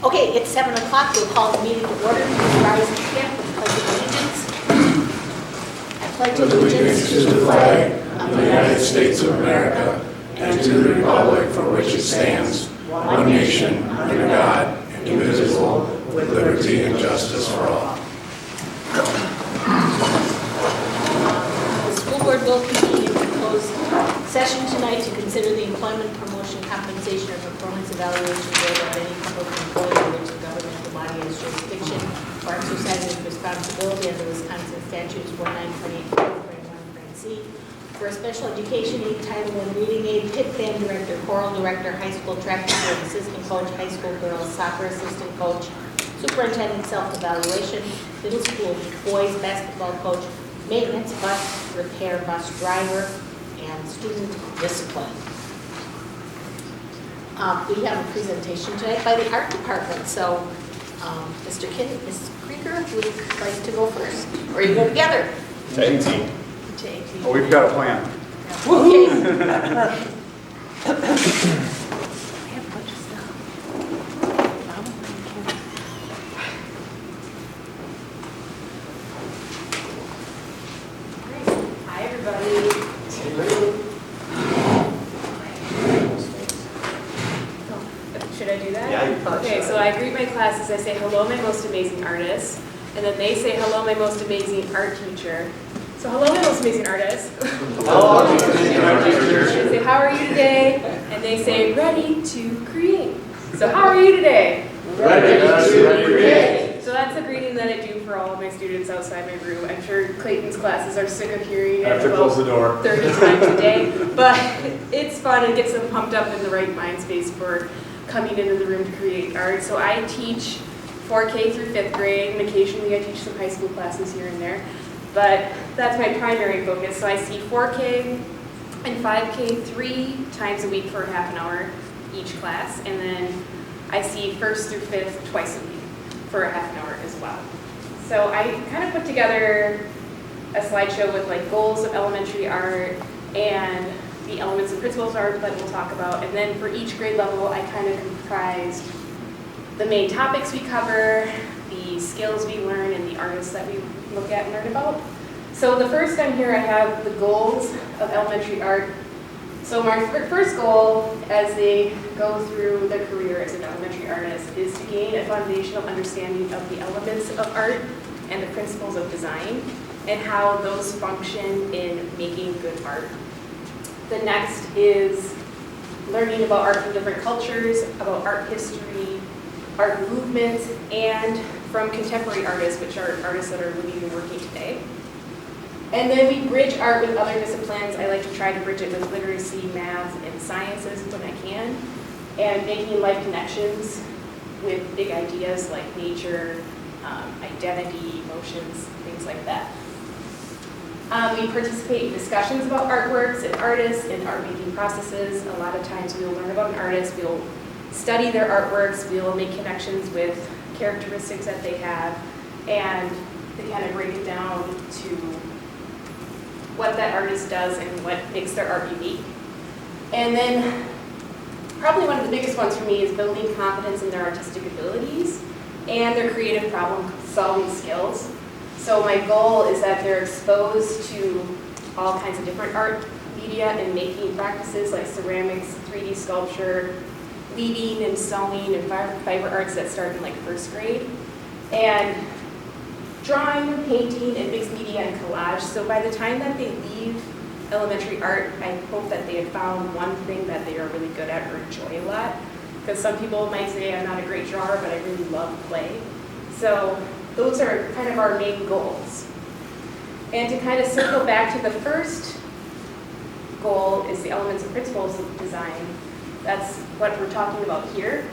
Okay, it's 7 o'clock. We'll call the meeting to order. Please rise and stand for the Pledge of Allegiance. I pledge allegiance to the flag of the United States of America and to the republic for which it stands, one nation, under God, indivisible, with liberty and justice for all. The school board will convene in closed session tonight to consider the employment, promotion, compensation, or performance evaluation board of any public employee in which the governmental body has jurisdiction or exercises responsibility under Wisconsin statutes 1928, for a special education aid, Title I reading aid, pit band director, choral director, high school track teacher, assistant coach, high school girls, soccer assistant coach, superintendent self-evaluation, middle school boys basketball coach, maintenance bus repair bus driver, and student discipline. We have a presentation tonight by the art department, so Mr. Ms. Krieger would like to go first, or you go together? Tag team. Tag team. Oh, we've got a plan. Okay. Hi, everybody. Should I do that? Yeah. Okay, so I greet my classes. I say, hello, my most amazing artist. And then they say, hello, my most amazing art teacher. So hello, my most amazing artist. Hello, I say, how are you today? And they say, ready to create. So how are you today? Ready to create. So that's the greeting that I do for all of my students outside my room. I'm sure Clayton's classes are sick of hearing it. I have to close the door. 30 times a day, but it's fun and gets them pumped up in the right mind space for coming into the room to create art. So I teach 4K through 5th grade, and occasionally I teach some high school classes here and there, but that's my primary focus. So I see 4K and 5K 3 times a week for half an hour each class, and then I see 1st through 5th twice a week for a half an hour as well. So I kind of put together a slideshow with like goals of elementary art and the elements and principles of art that we'll talk about. And then for each grade level, I kind of comprised the main topics we cover, the skills we learn, and the artists that we look at and learn about. So the first time here I have the goals of elementary art. So my first goal as they go through their career as an elementary artist is to gain a foundational understanding of the elements of art and the principles of design and how those function in making good art. The next is learning about art from different cultures, about art history, art movements, and from contemporary artists, which are artists that are living and working today. And then we bridge art with other disciplines. I like to try to bridge it with literacy, math, and sciences when I can, and making life connections with big ideas like nature, identity, emotions, things like that. We participate in discussions about artworks and artists and art-making processes. A lot of times we'll learn about an artist, we'll study their artworks, we'll make connections with characteristics that they have, and they kind of break it down to what that artist does and what makes their art unique. And then probably one of the biggest ones for me is building confidence in their artistic abilities and their creative problem-solving skills. So my goal is that they're exposed to all kinds of different art media and making practices like ceramics, 3D sculpture, weaving and sewing and fiber arts that start in like 1st grade. And drawing, painting, and mixed media and collage. So by the time that they leave elementary art, I hope that they have found one thing that they are really good at or enjoy a lot. Because some people might say I'm not a great drawer, but I really love play. So those are kind of our main goals. And to kind of circle back to the first goal is the elements and principles of design. That's what we're talking about here.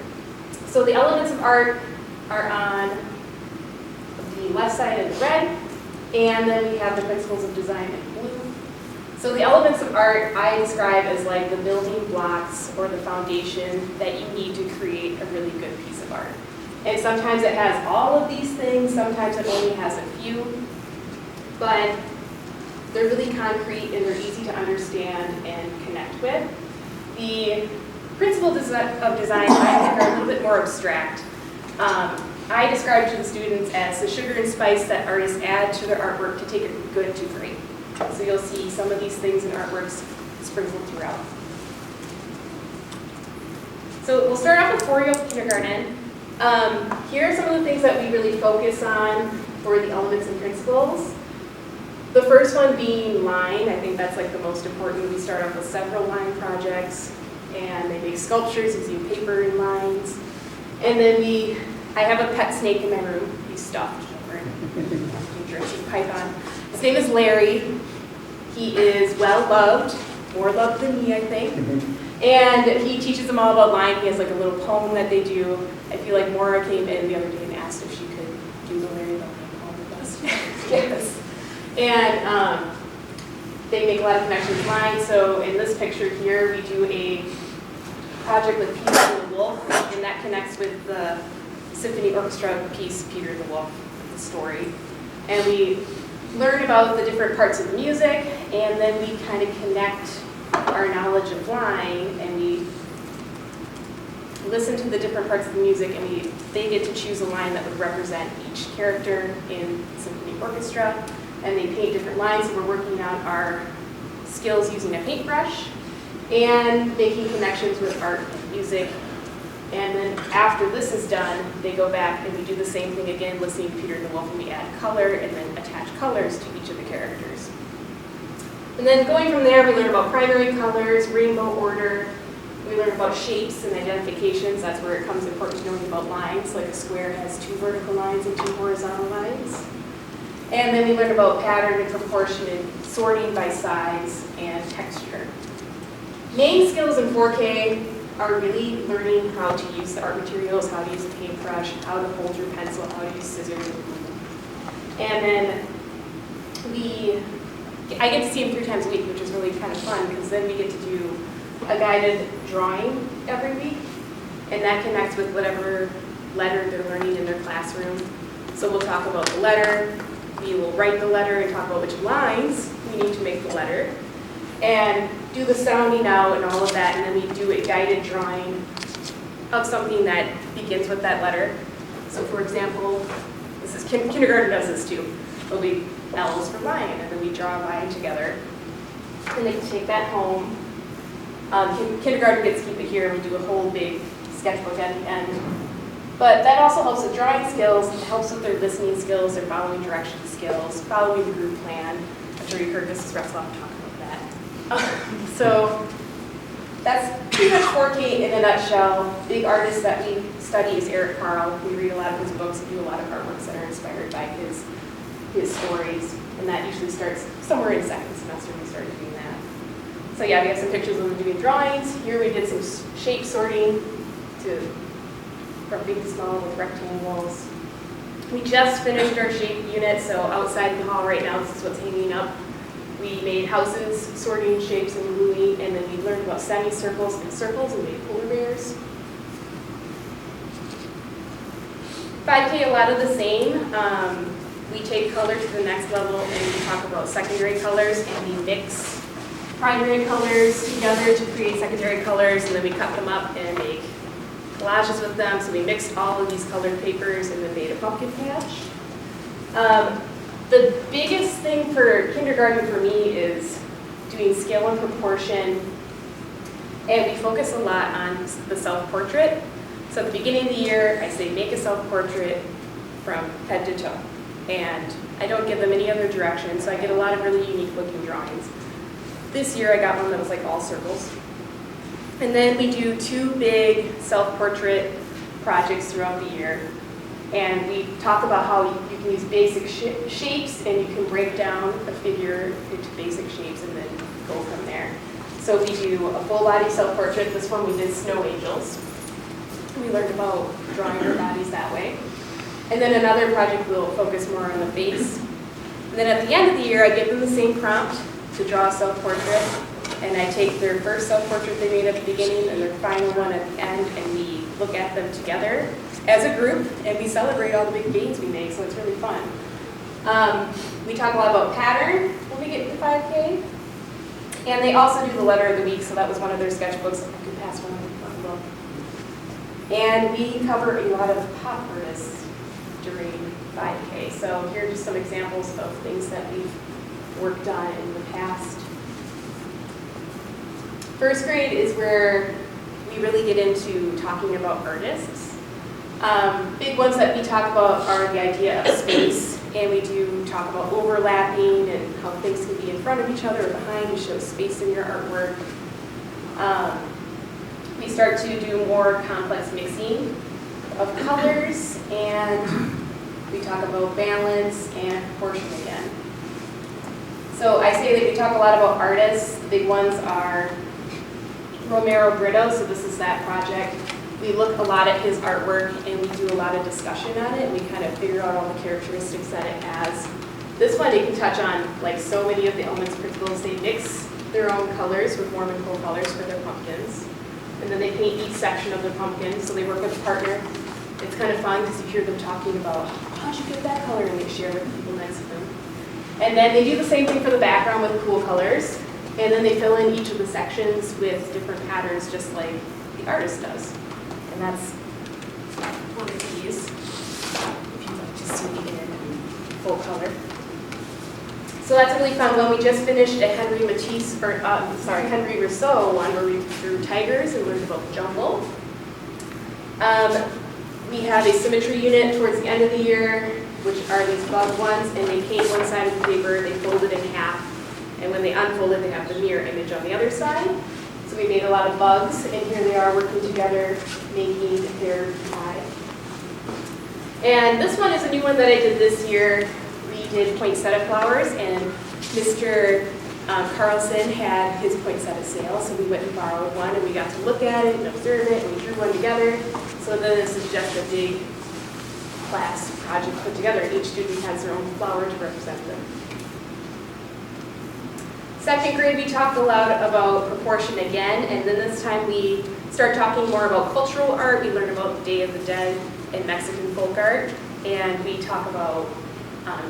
So the elements of art are on the left side in red, and then we have the principles of design in blue. So the elements of art I describe as like the building blocks or the foundation that you need to create a really good piece of art. And sometimes it has all of these things, sometimes it only has a few, but they're really concrete and they're easy to understand and connect with. The principles of design, I think, are a little bit more abstract. I describe to the students as the sugar and spice that artists add to their artwork to take it good to great. So you'll see some of these things in artworks sprinkled throughout. So we'll start off with 4-year-old kindergarten. Here are some of the things that we really focus on for the elements and principles. The first one being line. I think that's like the most important. We start off with several line projects, and they make sculptures using paper and lines. And then I have a pet snake in my room. He's stuffed. He's a python. His name is Larry. He is well loved, more loved than me, I think. And he teaches them all about line. He has like a little poem that they do. I feel like Maura came in the other day and asked if she could do the Larry the poem with us. Yes. And they make a lot of connections with line. So in this picture here, we do a project with Peter and the Wolf, and that connects with the symphony orchestra piece, Peter the Wolf, the story. And we learn about the different parts of the music, and then we kind of connect our knowledge of line, and we listen to the different parts of the music, and they get to choose a line that would represent each character in symphony orchestra, and they paint different lines. So we're working on our skills using a paintbrush and making connections with art and music. And then after this is done, they go back and we do the same thing again, listening to Peter and the Wolf, and we add color and then attach colors to each of the characters. And then going from there, we learn about primary colors, rainbow order. We learn about shapes and identifications. That's where it comes important to knowing about lines, like a square has 2 vertical lines and 2 horizontal lines. And then we learn about pattern and proportion and sorting by size and texture. Main skills in 4K are really learning how to use the art materials, how to use a paintbrush, how to hold your pencil, how to use scissors and glue. And then I get to see them 3 times a week, which is really kind of fun, because then we get to do a guided drawing every week, and that connects with whatever letter they're learning in their classroom. So we'll talk about the letter, we will write the letter and talk about which lines we need to make the letter, and do the sounding out and all of that, and then we do a guided drawing of something that begins with that letter. So for example, this is kindergarten does this too. There'll be L's for lion, and then we draw a line together, and they can take that home. Kindergarten gets to keep it here, and we do a whole big sketchbook at the end. But that also helps with drawing skills, it helps with their listening skills, their following direction skills, following the group plan. I'm sure you heard Mrs. Retzloff talk about that. So that's pretty much 4K in a nutshell. Big artist that we study is Eric Carle. We read a lot of his books and do a lot of artworks that are inspired by his stories. And that usually starts somewhere in 2nd semester we started doing that. So yeah, we have some pictures of them doing drawings. Here we did some shape sorting from big to small with rectangles. We just finished our shape unit, so outside the hall right now, this is what's hanging up. We made houses, sorting shapes and gluing, and then we learned about semicircles and circles and made polar bears. 5K, a lot of the same. We take color to the next level and we talk about secondary colors, and we mix primary colors together to create secondary colors, and then we cut them up and make collages with them. So we mixed all of these colored papers and then made a pumpkin patch. The biggest thing for kindergarten for me is doing scale and proportion, and we focus a lot on the self-portrait. So at the beginning of the year, I say make a self-portrait from head to toe, and I don't give them any other direction, so I get a lot of really unique looking drawings. This year I got one that was like all circles. And then we do 2 big self-portrait projects throughout the year. And we talk about how you can use basic shapes, and you can break down a figure into basic shapes and then go from there. So we do a full body self-portrait. This one we did snow angels. We learned about drawing our bodies that way. And then another project will focus more on the face. And then at the end of the year, I give them the same prompt to draw a self-portrait. And I take their first self-portrait they made at the beginning and their final one at the end, and we look at them together as a group, and we celebrate all the big gains we make, so it's really fun. We talk a lot about pattern when we get to 5K. And they also do the letter of the week, so that was one of their sketchbooks. I could pass one of them. And we cover a lot of pop artists during 5K. So here are just some examples of things that we've worked on in the past. First grade is where we really get into talking about artists. Big ones that we talk about are the idea of space, and we do talk about overlapping and how things can be in front of each other or behind to show space in your artwork. We start to do more complex mixing of colors, and we talk about balance and proportion again. So I say that we talk a lot about artists. The big ones are Romero Brito, so this is that project. We look a lot at his artwork and we do a lot of discussion on it. We kind of figure out all the characteristics that it has. This one you can touch on, like so many of the elements principles, they mix their own colors with warm and cold colors for their pumpkins. And then they paint each section of the pumpkin, so they work with a partner. It's kind of fun because you hear them talking about, how'd you get that color? And they share with the people next to them. And then they do the same thing for the background with cool colors. And then they fill in each of the sections with different patterns, just like the artist does. And that's one of these, if you'd like to see it in full color. So that's really fun. When we just finished a Henry Rousseau one where we drew tigers and learned about jungle. We have a symmetry unit towards the end of the year, which are these bug ones, and they paint one side of the paper, they fold it in half, and when they unfold it, they have the mirror image on the other side. So we made a lot of bugs, and here they are working together, making their pie. And this one is a new one that I did this year. We did poinsettia flowers, and Mr. Carlson had his poinsettia sale, so we went and borrowed one, and we got to look at it and observe it, and we drew one together. So then this is just a big class project put together, and each student has their own flower to represent them. Second grade, we talked a lot about proportion again, and then this time we start talking more about cultural art. We learn about the Day of the Dead and Mexican folk art, and we talk about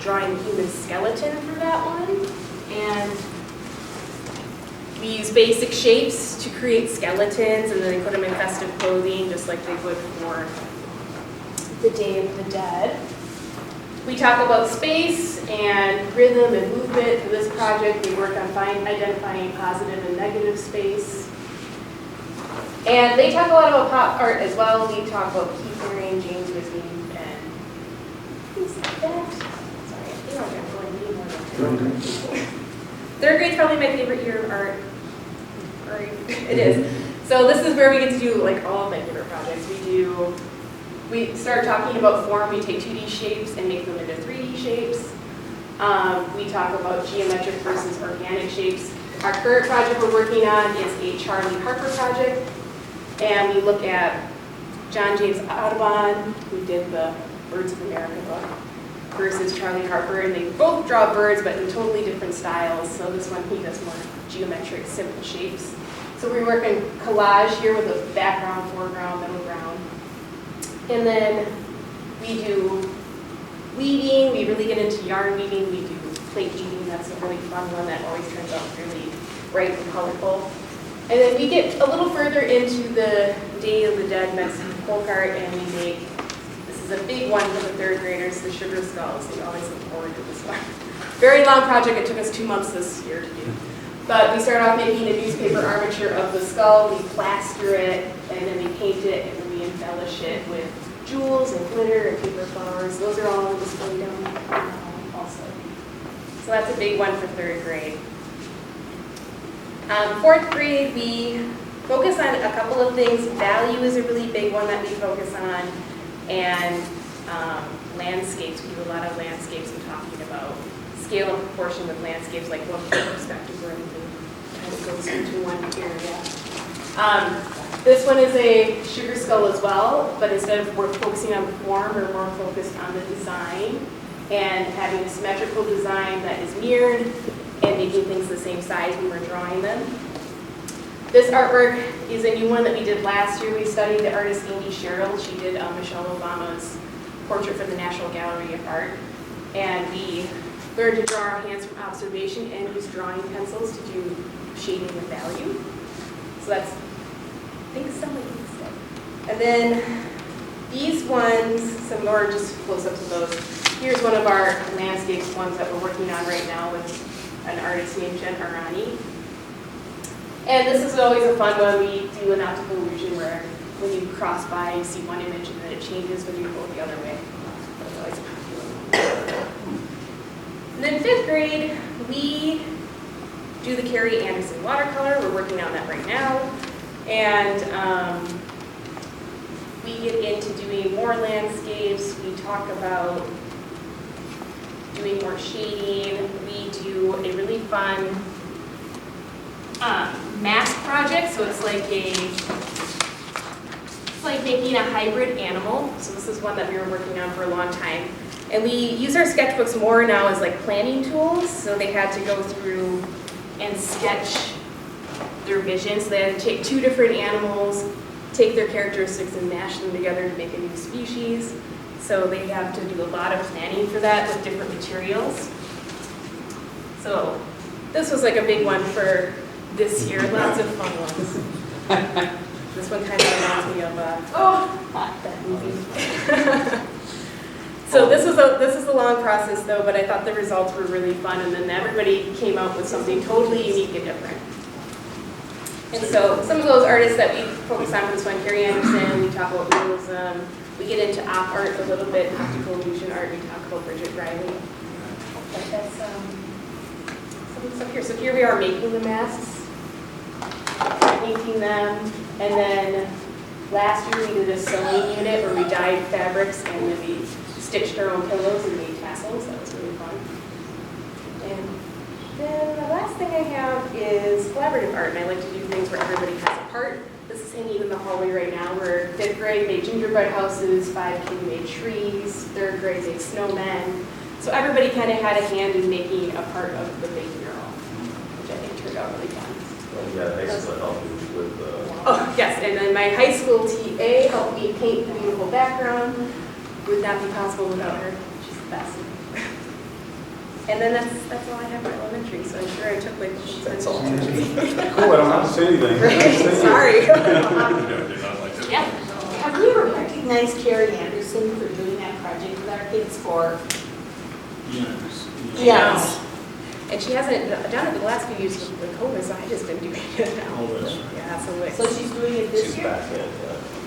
drawing the human skeleton for that one. And we use basic shapes to create skeletons, and then they put them in festive clothing, just like they would for the Day of the Dead. We talk about space and rhythm and movement. For this project, we work on identifying positive and negative space. And they talk a lot about pop art as well. We talk about Keith Haring, James Wisney, and things like that. Sorry, I feel like I'm going way more than Third grade's probably my favorite year of art. Right? It is. So this is where we get to do like all of my favorite projects. We start talking about form. We take 2D shapes and make them into 3D shapes. We talk about geometric versus organic shapes. Our current project we're working on is a Charlie Harper project. And we look at John James Audubon, who did the Birds of America book, versus Charlie Harper. And they both draw birds, but in totally different styles. So this one, he does more geometric, simple shapes. So we work in collage here with a background, foreground, middle ground. And then we do weaving. We really get into yarn weaving. We do plate weaving. That's a really fun one that always turns out really bright and colorful. And then we get a little further into the Day of the Dead Mexican folk art, and we make, this is a big one for the third graders, the sugar skulls. They always look forward to this one. Very long project. It took us 2 months this year to do. But we start off making a newspaper armature of the skull. We plaster it, and then we paint it, and then we embellish it with jewels and glitter and paper flowers. Those are all on display down also. So that's a big one for third grade. Fourth grade, we focus on a couple of things. Value is a really big one that we focus on, and landscapes. We do a lot of landscapes and talking about scale and proportion with landscapes, like what perspective or anything kind of goes into one area. This one is a sugar skull as well, but instead of we're focusing on the form, we're more focused on the design and having a symmetrical design that is mirrored and making things the same size when we're drawing them. This artwork is a new one that we did last year. We studied the artist Amy Sherrill. She did Michelle Obama's portrait for the National Gallery of Art. And we learned to draw our hands from observation and use drawing pencils to do shading and value. So that's, I think, some of these. And then these ones, some more just close-ups of those. Here's one of our landscapes ones that we're working on right now with an artist named Jen Arani. And this is always a fun one. We do an optical illusion where when you cross by, you see one image and then it changes when you go the other way. That's always a popular one. And then 5th grade, we do the Carrie Anderson watercolor. We're working on that right now. And we get into doing more landscapes. We talk about doing more shading. We do a really fun mask project. So it's like making a hybrid animal. So this is one that we were working on for a long time. And we use our sketchbooks more now as like planning tools. So they had to go through and sketch their vision. So they had to take 2 different animals, take their characteristics and mash them together to make a new species. So they have to do a lot of planning for that with different materials. So this was like a big one for this year, lots of fun ones. This one kind of reminds me of that movie. So this is a long process though, but I thought the results were really fun, and then everybody came out with something totally unique and different. And so some of those artists that we focus on for this one, Carrie Anderson, we talk about realism, we get into op art a little bit, optical illusion art, we talk about Bridget Riley. But that's some stuff here. So here we are making the masks, painting them, and then last year we did a sewing unit where we dyed fabrics and then we stitched our own pillows and made tassels. That was really fun. And then the last thing I have is collaborative art, and I like to do things where everybody has a part. This is hanging in the hallway right now, where 5th grade made gingerbread houses, 5K made trees, 3rd grade made snowmen. So everybody kind of had a hand in making a part of the big mural, which I think turned out really fun. Well, yeah, high school helped you with Oh, yes, and then my high school TA helped me paint the beautiful background. Would not be possible without her. She's the best. And then that's all I have for elementary, so I'm sure I took like That's all. Cool, I don't have to say anything. Right. Sorry. Yeah. Have we ever recognized Carrie Anderson for doing that project with our kids for? Yes. And she hasn't done it the last few years with COVID, so I just been doing it now. Oh, that's Yeah, So she's doing it this she's year? back in,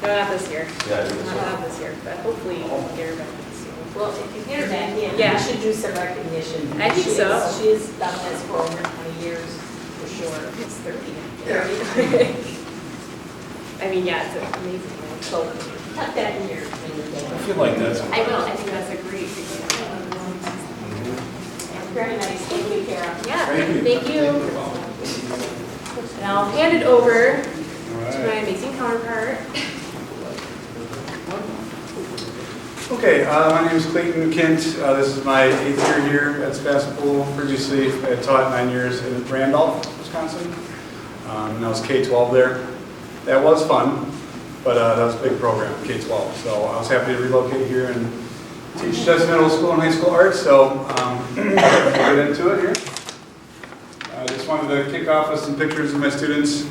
No, not this year. yeah. I think it's Not this year, but hopefully we'll get her back soon. Well, if you get her back in, Yeah. we should do some recognition. I think so. She's done this for over 20 years, for sure. It's 30. 30. I mean, yeah, it's amazing. So tuck that in your. I feel like that's. I will. I think that's a great example. Very nice. Thank you, Kara. Yeah, Thank you. And I'll hand it over to my amazing counterpart. Okay, my name is Clayton Kent. This is my 8th year here at Sevastopol. Previously, I had taught 9 years in Randolph, Wisconsin. And I was K-12 there. That was fun, but that was a big program, K-12. So I was happy to relocate here and teach just middle school and high school art. So we'll get into it here. I just wanted to kick off with some pictures of my students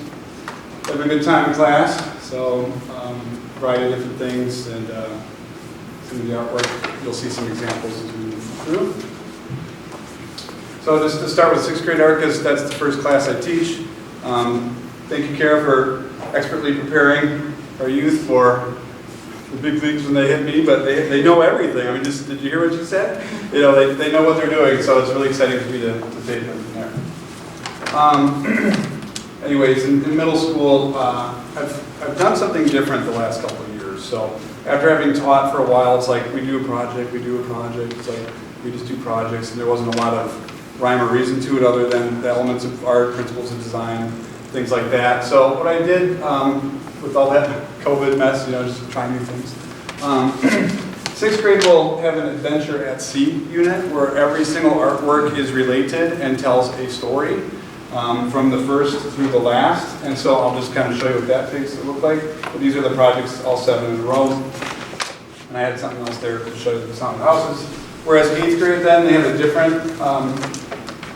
having a good time in class. So a variety of different things, and some of the artwork, you'll see some examples as we move through. So just to start with 6th grade art, because that's the first class I teach. Thank you, Kara, for expertly preparing our youth for the big leagues when they hit me, but they know everything. I mean, just, did you hear what you said? You know, they know what they're doing, so it's really exciting for me to take them from there. Anyways, in middle school, I've done something different the last couple of years. So after having taught for a while, it's like we do a project. It's like we just do projects, and there wasn't a lot of rhyme or reason to it other than the elements of art, principles of design, things like that. So what I did with all that COVID mess, you know, just trying new things. 6th grade will have an Adventure at Sea unit where every single artwork is related and tells a story from the first through the last. And so I'll just kind of show you what that takes to look like. But these are the projects, all 7 in a row. And I had something else there to show you the sound houses. Whereas 8th grade then, they have a different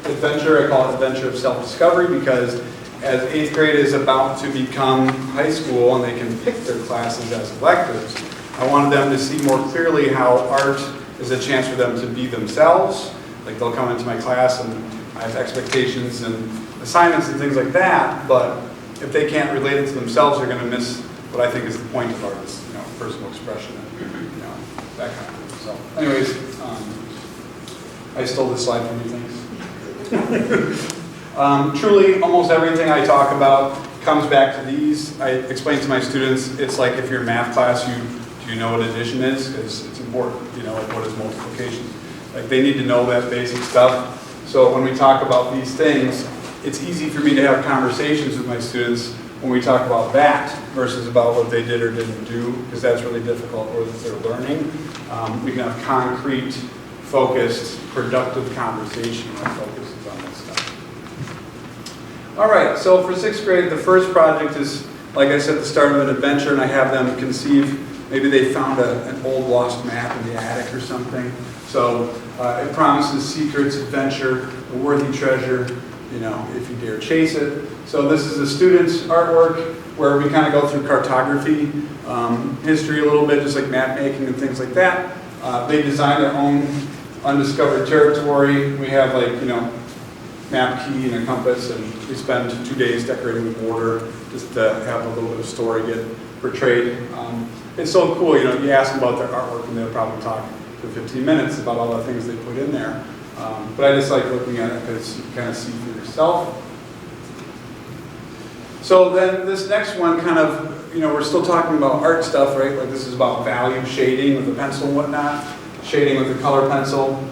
adventure. I call it Adventure of Self-Discovery because as 8th grade is about to become high school and they can pick their classes as electives, I wanted them to see more clearly how art is a chance for them to be themselves. Like they'll come into my class and I have expectations and assignments and things like that, but if they can't relate it to themselves, they're going to miss what I think is the point of art, is, personal expression and, that kind of thing. So anyways, I stole this slide from you, thanks. Truly, almost everything I talk about comes back to these. I explain to my students, it's like if you're in math class, do you know what addition is? Because it's important, like what is multiplication? Like they need to know that basic stuff. So when we talk about these things, it's easy for me to have conversations with my students when we talk about that versus about what they did or didn't do, because that's really difficult, or that they're learning. We can have concrete, focused, productive conversation that focuses on this stuff. All right, so for 6th grade, the first project is, like I said, the start of an adventure, and I have them conceive, maybe they found an old lost map in the attic or something. So it promises secrets, adventure, a worthy treasure, if you dare chase it. So this is a student's artwork where we kind of go through cartography, history a little bit, just like map making and things like that. They design their own undiscovered territory. We have map key and a compass, and we spend 2 days decorating the border just to have a little bit of story get portrayed. It's so cool, you ask them about their artwork and they'll probably talk for 15 minutes about all the things they put in there. But I just like looking at it because you kind of see for yourself. So then this next one kind of, we're still talking about art stuff, right? Like this is about value, shading with a pencil and whatnot, shading with a color pencil,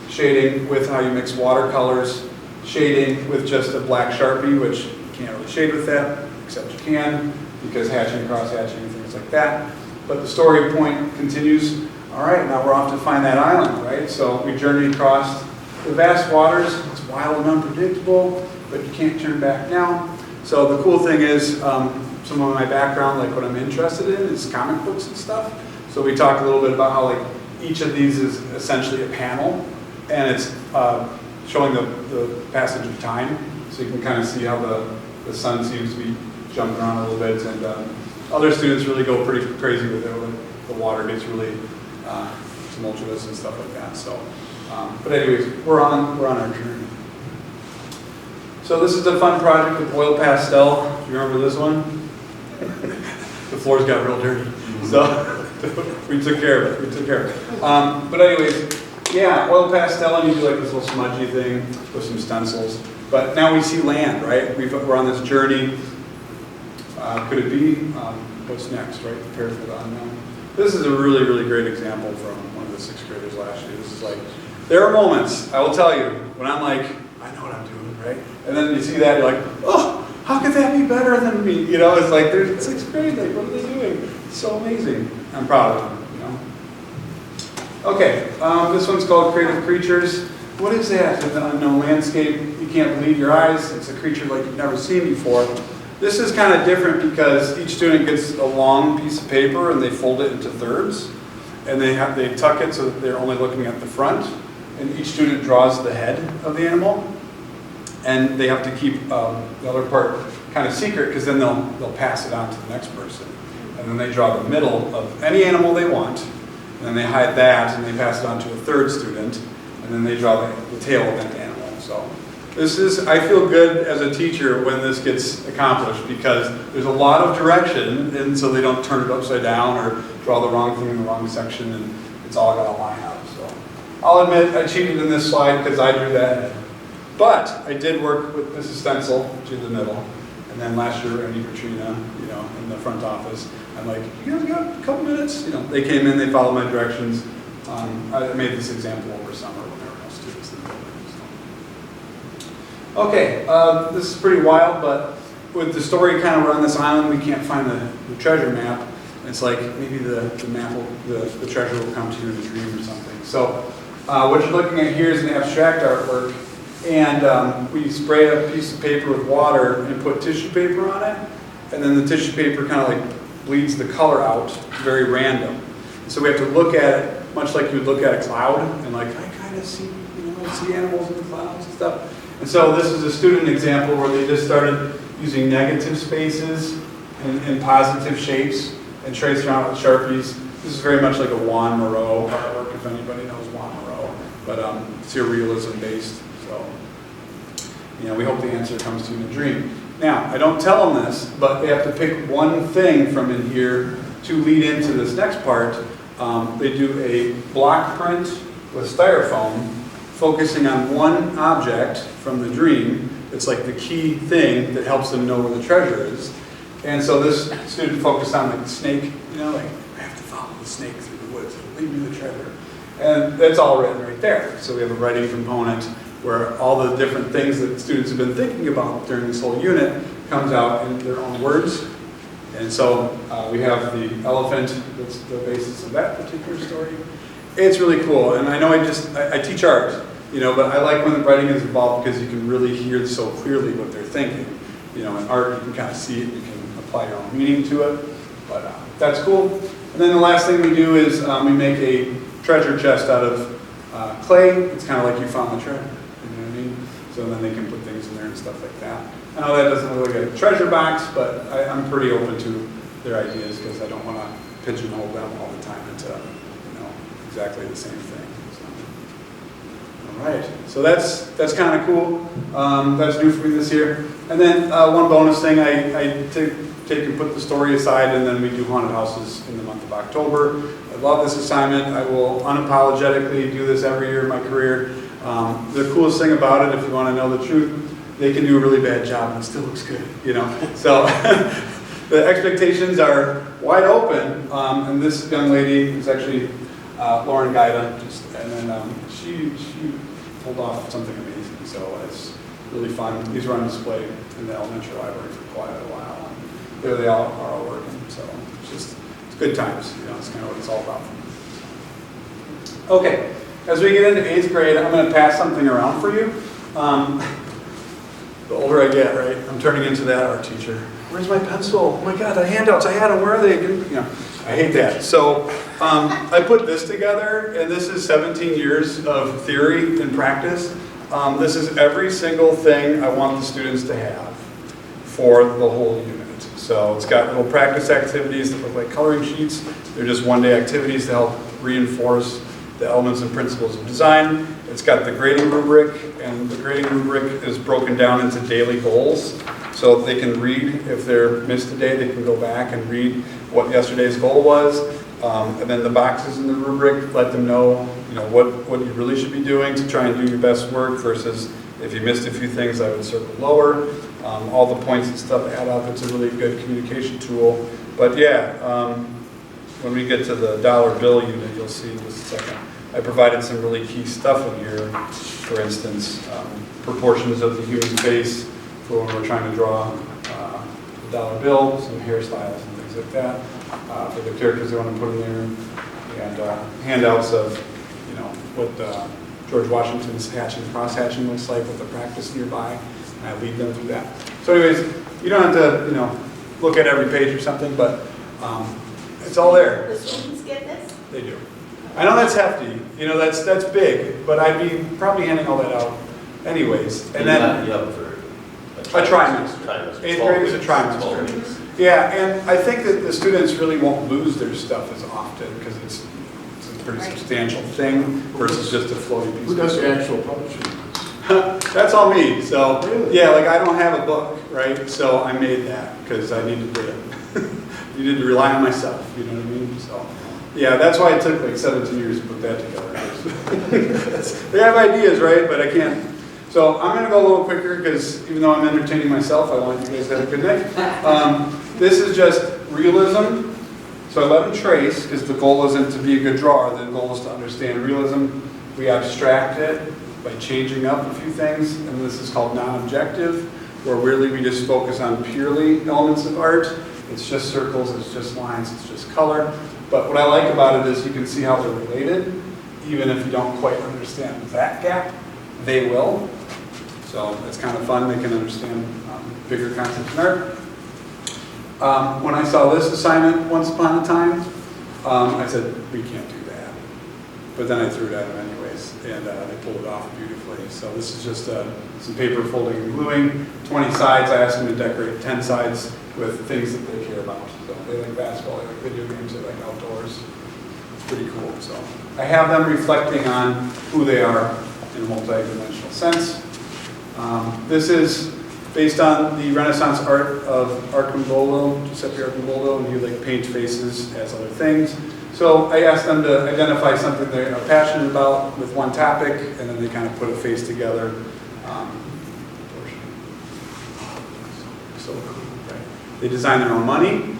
shading with how you mix watercolors, shading with just a black Sharpie, which you can't really shade with that, except you can, because hatching, cross-hatching, and things like that. But the story point continues. All right, now we're off to find that island, right? So we journey across the vast waters. It's wild and unpredictable, but you can't turn back now. So the cool thing is, some of my background, like what I'm interested in, is comic books and stuff. So we talk a little bit about how each of these is essentially a panel, and it's showing the passage of time. So you can kind of see how the sun seems to be jumping around a little bit, and other students really go pretty crazy with it when the water gets really tumultuous and stuff like that. So, but anyways, we're on our journey. So this is a fun project with oil pastel. Do you remember this one? The floors got real dirty, so we took care of it. But anyways, yeah, oil pastel, and you do like this little smudgy thing with some stencils. But now we see land, right? We're on this journey. Could it be? What's next, right? Prepare for the unknown. This is a really, really great example from one of the 6th graders last year. This is there are moments, I will tell you, when I'm like, I know what I'm doing, right? And then you see that, you're like, oh, how could that be better than me? It's like, they're 6th grade, what are they doing? It's so amazing. I'm proud of them, Okay, this one's called Creative Creatures. What is that in the unknown landscape? You can't believe your eyes. It's a creature like you've never seen before. This is kind of different because each student gets a long piece of paper and they fold it into thirds. And they tuck it so that they're only looking at the front. And each student draws the head of the animal. And they have to keep the other part kind of secret, because then they'll pass it on to the next person. And then they draw the middle of any animal they want. And then they hide that and they pass it on to a third student. And then they draw the tail of that animal. So I feel good as a teacher when this gets accomplished, because there's a lot of direction, and so they don't turn it upside down or draw the wrong thing in the wrong section, and it's all got to line up. So I'll admit I cheated in this slide because I drew that. But I did work with Mrs. Stencil, to the middle, and then last year Andy Katrina, in the front office. I'm like, you guys got a couple minutes? They came in, they followed my directions. I made this example over summer when there were no students in the building. So. Okay, this is pretty wild, but with the story kind of around this island, we can't find the treasure map. It's like maybe the treasure will come to you in a dream or something. So what you're looking at here is an abstract artwork, and we spray a piece of paper with water and put tissue paper on it, and then the tissue paper kind of bleeds the color out, very random. So we have to look at it much like you would look at a cloud, and I kind of see, see animals in the clouds and stuff. And so this is a student example where they just started using negative spaces and positive shapes and trace around with Sharpies. This is very much like a Juan Moreau artwork, if anybody knows Juan Moreau, but surrealism based. So, we hope the answer comes to you in a dream. Now, I don't tell them this, but they have to pick one thing from in here to lead into this next part. They do a block print with styrofoam, focusing on one object from the dream. It's like the key thing that helps them know where the treasure is. And so this student focused on like the snake, like I have to follow the snake through the woods, it'll lead me the treasure. And that's all written right there. So we have a writing component where all the different things that students have been thinking about during this whole unit comes out in their own words. And so we have the elephant, that's the basis of that particular story. It's really cool, and I know I teach art, but I like when the writing is involved because you can really hear so clearly what they're thinking. In art you can kind of see it, you can apply your own meaning to it, but that's cool. And then the last thing we do is we make a treasure chest out of clay. It's kind of like you found the treasure, you know what I mean? So then they can put things in there and stuff like that. I know that doesn't look like a treasure box, but I'm pretty open to their ideas because I don't want to pigeonhole them all the time into exactly the same thing. So. All right, so that's kind of cool. That's new for me this year. And then one bonus thing, I take and put the story aside, and then we do haunted houses in the month of October. I love this assignment. I will unapologetically do this every year in my career. The coolest thing about it, if you want to know the truth, they can do a really bad job and it still looks good, So the expectations are wide open, and this young lady is actually Lauren Gaida, and then she pulled off something amazing. So it's really fun. These are on display in the elementary library for quite a while. And there they all are all working. So it's good times. It's kind of what it's all about. Okay, as we get into 8th grade, I'm going to pass something around for you. The older I get, right, I'm turning into that art teacher. Where's my pencil? Oh my God, the handouts, I had them, where are they? I hate that. So I put this together, and this is 17 years of theory and practice. This is every single thing I want the students to have for the whole unit. So it's got little practice activities that look like coloring sheets. They're just one-day activities to help reinforce the elements and principles of design. It's got the grading rubric, and the grading rubric is broken down into daily goals. So they can read, if they're missed a day, they can go back and read what yesterday's goal was. And then the boxes in the rubric let them know, what you really should be doing to try and do your best work versus if you missed a few things, I would circle lower. All the points and stuff add up. It's a really good communication tool. But yeah, when we get to the dollar bill unit, you'll see in just a second. I provided some really key stuff in here. For instance, proportions of the human face for when we're trying to draw the dollar bill, some hairstyles and things like that for the characters they want to put in there, and handouts of what George Washington's hatching, cross-hatching looks like with the practice nearby, and I lead them through that. So anyways, you don't have to look at every page or something, but it's all there. The students get this? They do. I know that's hefty, that's big, but I'd be probably handing all that out anyways. And then a trimester. 8th grade is a trimester. Yeah, and I think that the students really won't lose their stuff as often because it's a pretty substantial thing versus just a floaty piece. Who does the actual publishing? That's all me. So yeah, like I don't have a book, right? So I made that because I needed to rely on myself. You know what I mean? So. Yeah, that's why it took like 17 years to put that together. They have ideas, right? But I can't. So I'm going to go a little quicker because even though I'm entertaining myself, I want you guys to have a good night. This is just realism. So I let them trace because the goal isn't to be a good drawer. The goal is to understand realism. We abstract it by changing up a few things. And this is called non-objective, where really we just focus on purely elements of art. It's just circles, it's just lines, it's just color. But what I like about it is you can see how they're related. Even if you don't quite understand that gap, they will. So it's kind of fun. They can understand bigger concepts in art. When I saw this assignment once upon a time, I said, we can't do that. but then I threw it at them anyways, and they pulled it off beautifully. So this is just some paper folding and gluing, 20 sides. I asked them to decorate 10 sides with things that they care about. So they like basketball, they like video games, they like outdoors. It's pretty cool. So I have them reflecting on who they are in a multi-dimensional sense. This is based on the Renaissance art of Arcambolo, Giuseppe Arcambolo, and he would like paint faces as other things. So I asked them to identify something they are passionate about with one topic, and then they kind of put a face together. So right. They design their own money.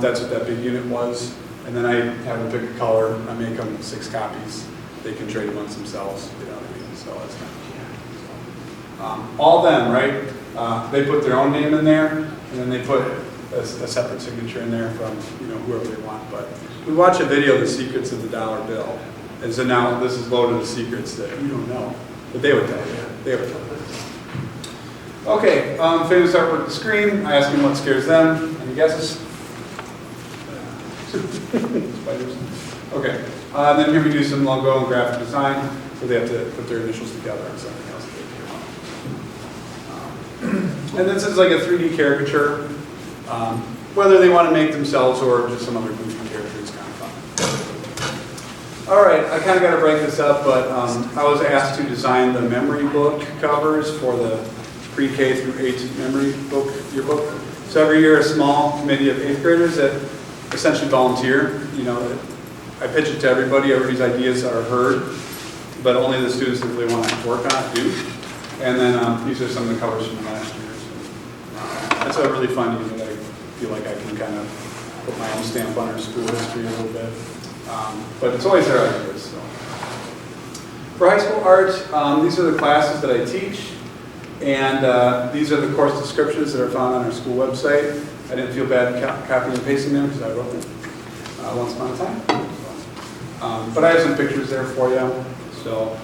That's what that big unit was. And then I have them pick a color. I make them 6 copies. They can trade amongst themselves. You know what I mean? So that's kind of cool. All them, right? They put their own name in there, and then they put a separate signature in there from whoever they want. But we watch a video, The Secrets of the Dollar Bill, and so now this is loaded with secrets that you don't know, but they would tell you. They would tell you. Okay, famous artwork on the screen. I ask them what scares them. Any guesses? Spiders. Okay. Then here we do some logo and graphic design, so they have to put their initials together and something else that they care about. And this is like a 3D caricature. Whether they want to make themselves or just some other goofy character is kind of fun. All right, I kind of got to break this up, but I was asked to design the memory book covers for the pre-K through 8 memory book, yearbook. So every year a small committee of 8th graders that essentially volunteer. I pitch it to everybody, everybody's ideas are heard, but only the students that really want to work on it do. And then these are some of the covers from last year. So, that's a really fun unit. I feel like I can kind of put my own stamp on our school history a little bit. But it's always their ideas. So. For high school art, these are the classes that I teach. And these are the course descriptions that are found on our school website. I didn't feel bad copying and pasting them because I wrote them once upon a time. But I have some pictures there for you. So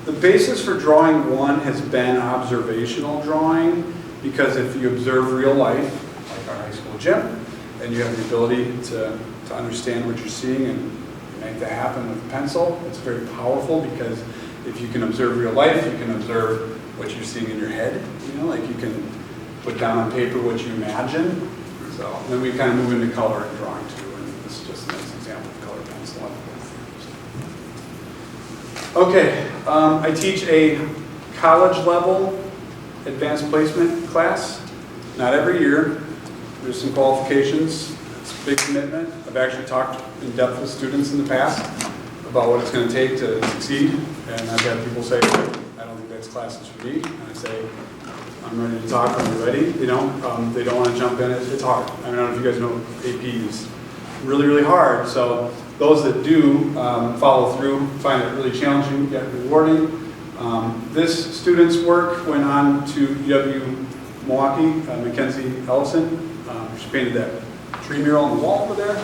the basis for drawing 1 has been observational drawing, because if you observe real life, like our high school gym, and you have the ability to understand what you're seeing and make that happen with a pencil, it's very powerful, because if you can observe real life, you can observe what you're seeing in your head. Like you can put down on paper what you imagine. So then we kind of move into color and drawing too, and this is just a nice example of color pencil. Okay, I teach a college level advanced placement class. Not every year. There's some qualifications. It's a big commitment. I've actually talked in depth with students in the past about what it's going to take to succeed, and I've had people say, I don't think that's classes for me, and I say, I'm ready to talk when you're ready. They don't want to jump in. It's hard. I don't know if you guys know AP is really, really hard. So those that do follow through find it really challenging yet rewarding. This student's work went on to UW-Milwaukee, Mackenzie Ellison. She painted that tree mural on the wall over there.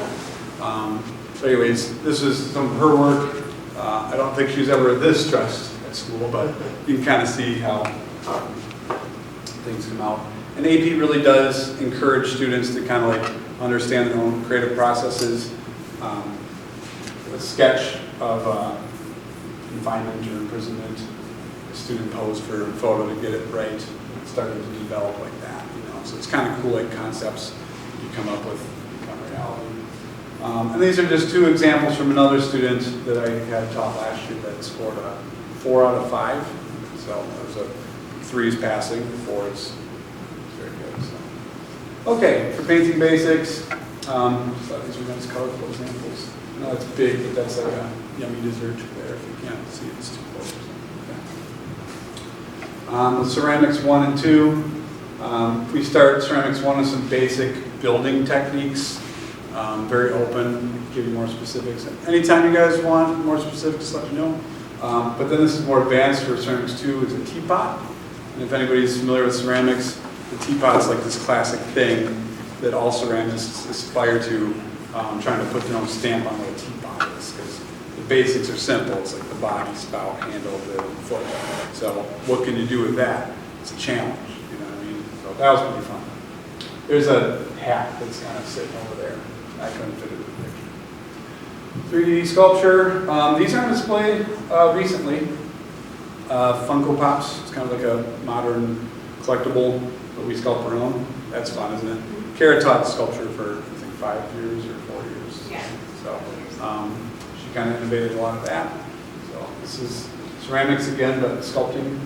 So anyways, this is some of her work. I don't think she's ever this stressed at school, but you can kind of see how things come out. And AP really does encourage students to kind of like understand their own creative processes. A sketch of confinement or imprisonment, a student posed for a photo to get it right. It started to develop like that, So it's kind of cool, like concepts you come up with become reality. And these are just 2 examples from another student that I had taught last year that scored a 4 out of 5. So there's a 3 is passing, 4 is very good. So. Okay, for painting basics, so these are nice colorful examples. I know it's big, but that's like a yummy dessert there. If you can't see it, it's too close. Okay. The ceramics 1 and 2. We start ceramics 1 with some basic building techniques. Very open, give you more specifics. Anytime you guys want more specifics, let me know. But then this is more advanced for ceramics 2. It's a teapot. And if anybody's familiar with ceramics, the teapot's like this classic thing that all ceramists aspire to, trying to put their own stamp on what a teapot is. Because the basics are simple. It's like the body, spout, handle, the foot. So what can you do with that? It's a challenge, you know what I mean? So that was pretty fun. There's a hat that's kind of sitting over there. I couldn't fit it in the picture. 3D sculpture. These are on display recently. Funko Pops. It's kind of like a modern collectible, but we sculpt our own. That's fun, isn't it? Kara taught sculpture for, I think, 5 years or 4 years. Yeah. So she kind of innovated a lot of that. So this is ceramics again, but sculpting.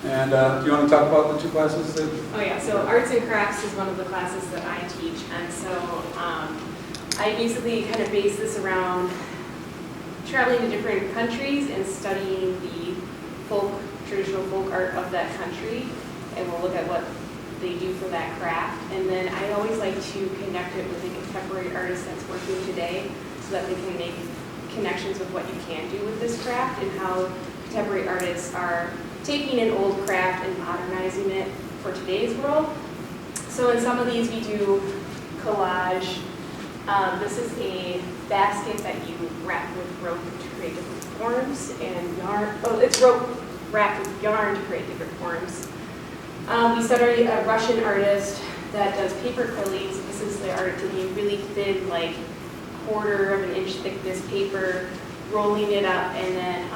And do you want to talk about the 2 classes that? Oh yeah, so arts and crafts is one of the classes that I teach, and so I basically kind of base this around traveling to different countries and studying the traditional folk art of that country, and we'll look at what they do for that craft. And then I always like to connect it with a contemporary artist that's working today, so that they can make connections with what you can do with this craft and how contemporary artists are taking an old craft and modernizing it for today's world. So in some of these we do collage. This is a basket that you wrap with rope to create different forms, and yarn. Oh, it's rope wrapped with yarn to create different forms. We studied a Russian artist that does paper quillies. This is the art taking really thin, like 1/4 of an inch thickness paper, rolling it up, and then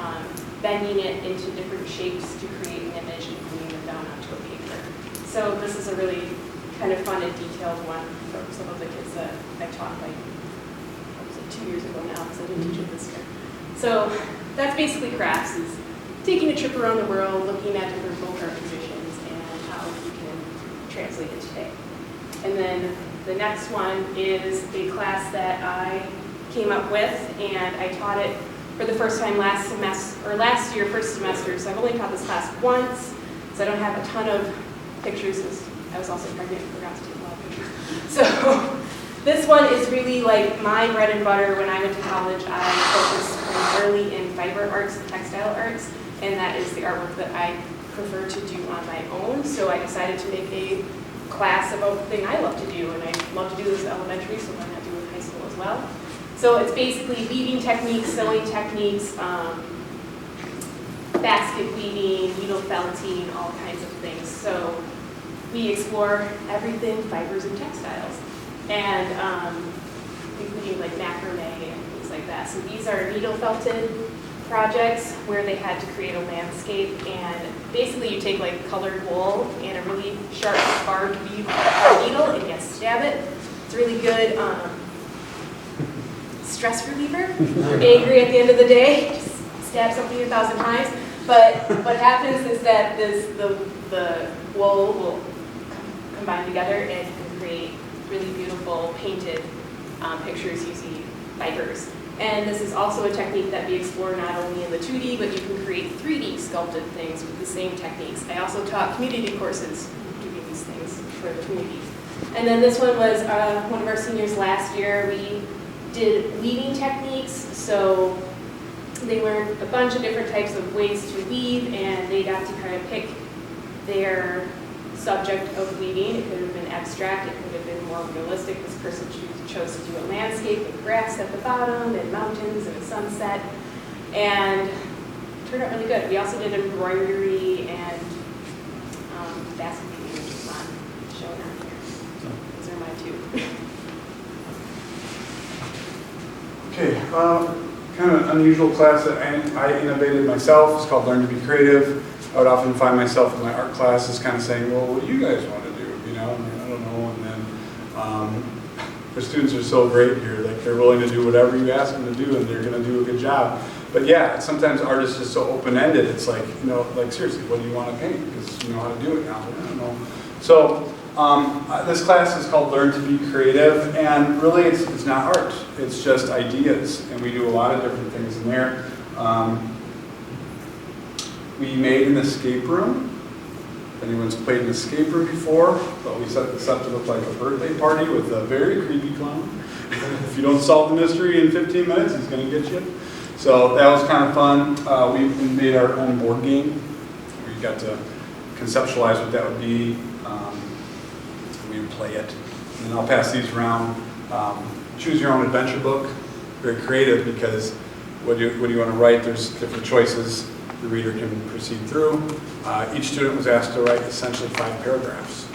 bending it into different shapes to create an image and gluing it down onto a paper. So this is a really kind of fun and detailed one for some of the kids that I taught, like, what was it, 2 years ago now, because I didn't teach it this year. So that's basically crafts, is taking a trip around the world, looking at different folk art traditions and how you can translate it today. And then the next one is a class that I came up with, and I taught it for the first time last year, first semester. So I've only taught this class once, so I don't have a ton of pictures. I was also pregnant and forgot to take a lot of pictures. So this one is really like my bread and butter. When I went to college, I focused primarily in fiber arts and textile arts, and that is the artwork that I prefer to do on my own. So I decided to make a class about the thing I love to do, and I love to do this in elementary, so why not do it in high school as well? So it's basically weaving techniques, sewing techniques, basket weaving, needle felting, all kinds of things. So we explore everything fibers and textiles, and including like macrame and things like that. So these are needle felted projects where they had to create a landscape, and basically you take like colored wool and a really sharp barbed needle and you stab it. It's really good stress reliever. You're angry at the end of the day, just stab something 1,000 times. But what happens is that the wool will combine together and you can create really beautiful painted pictures using fibers. And this is also a technique that we explore not only in the 2D, but you can create 3D sculpted things with the same techniques. I also taught community courses doing these things for the community. And then this one was one of our seniors last year. We did weaving techniques, so they learned a bunch of different types of ways to weave, and they got to kind of pick their subject of weaving. It could have been abstract, it could have been more realistic. This person chose to do a landscape with grass at the bottom and mountains and a sunset, and it turned out really good. We also did embroidery and basket weaving, which is fun, showing on here. Those are my 2. Okay, kind of an unusual class that I innovated myself. It's called Learn to Be Creative. I would often find myself in my art classes kind of saying, well, what do you guys want to do? You know, I don't know. And then the students are so great here. Like, they're willing to do whatever you ask them to do, and they're going to do a good job. But yeah, sometimes art is just so open-ended. It's like, you know, like seriously, what do you want to paint? Because you know how to do it now. I don't know. So this class is called Learn to Be Creative, and really it's not art. It's just ideas, and we do a lot of different things in there. We made an escape room. If anyone's played an escape room before, but we set this up to look like a birthday party with a very creepy clown. If you don't solve the mystery in 15 minutes, he's going to get you. So that was kind of fun. We made our own board game. We got to conceptualize what that would be. We would play it. And then I'll pass these around. Choose your own adventure book. Very creative, because what do you want to write? There's different choices the reader can proceed through. Each student was asked to write essentially 5 paragraphs,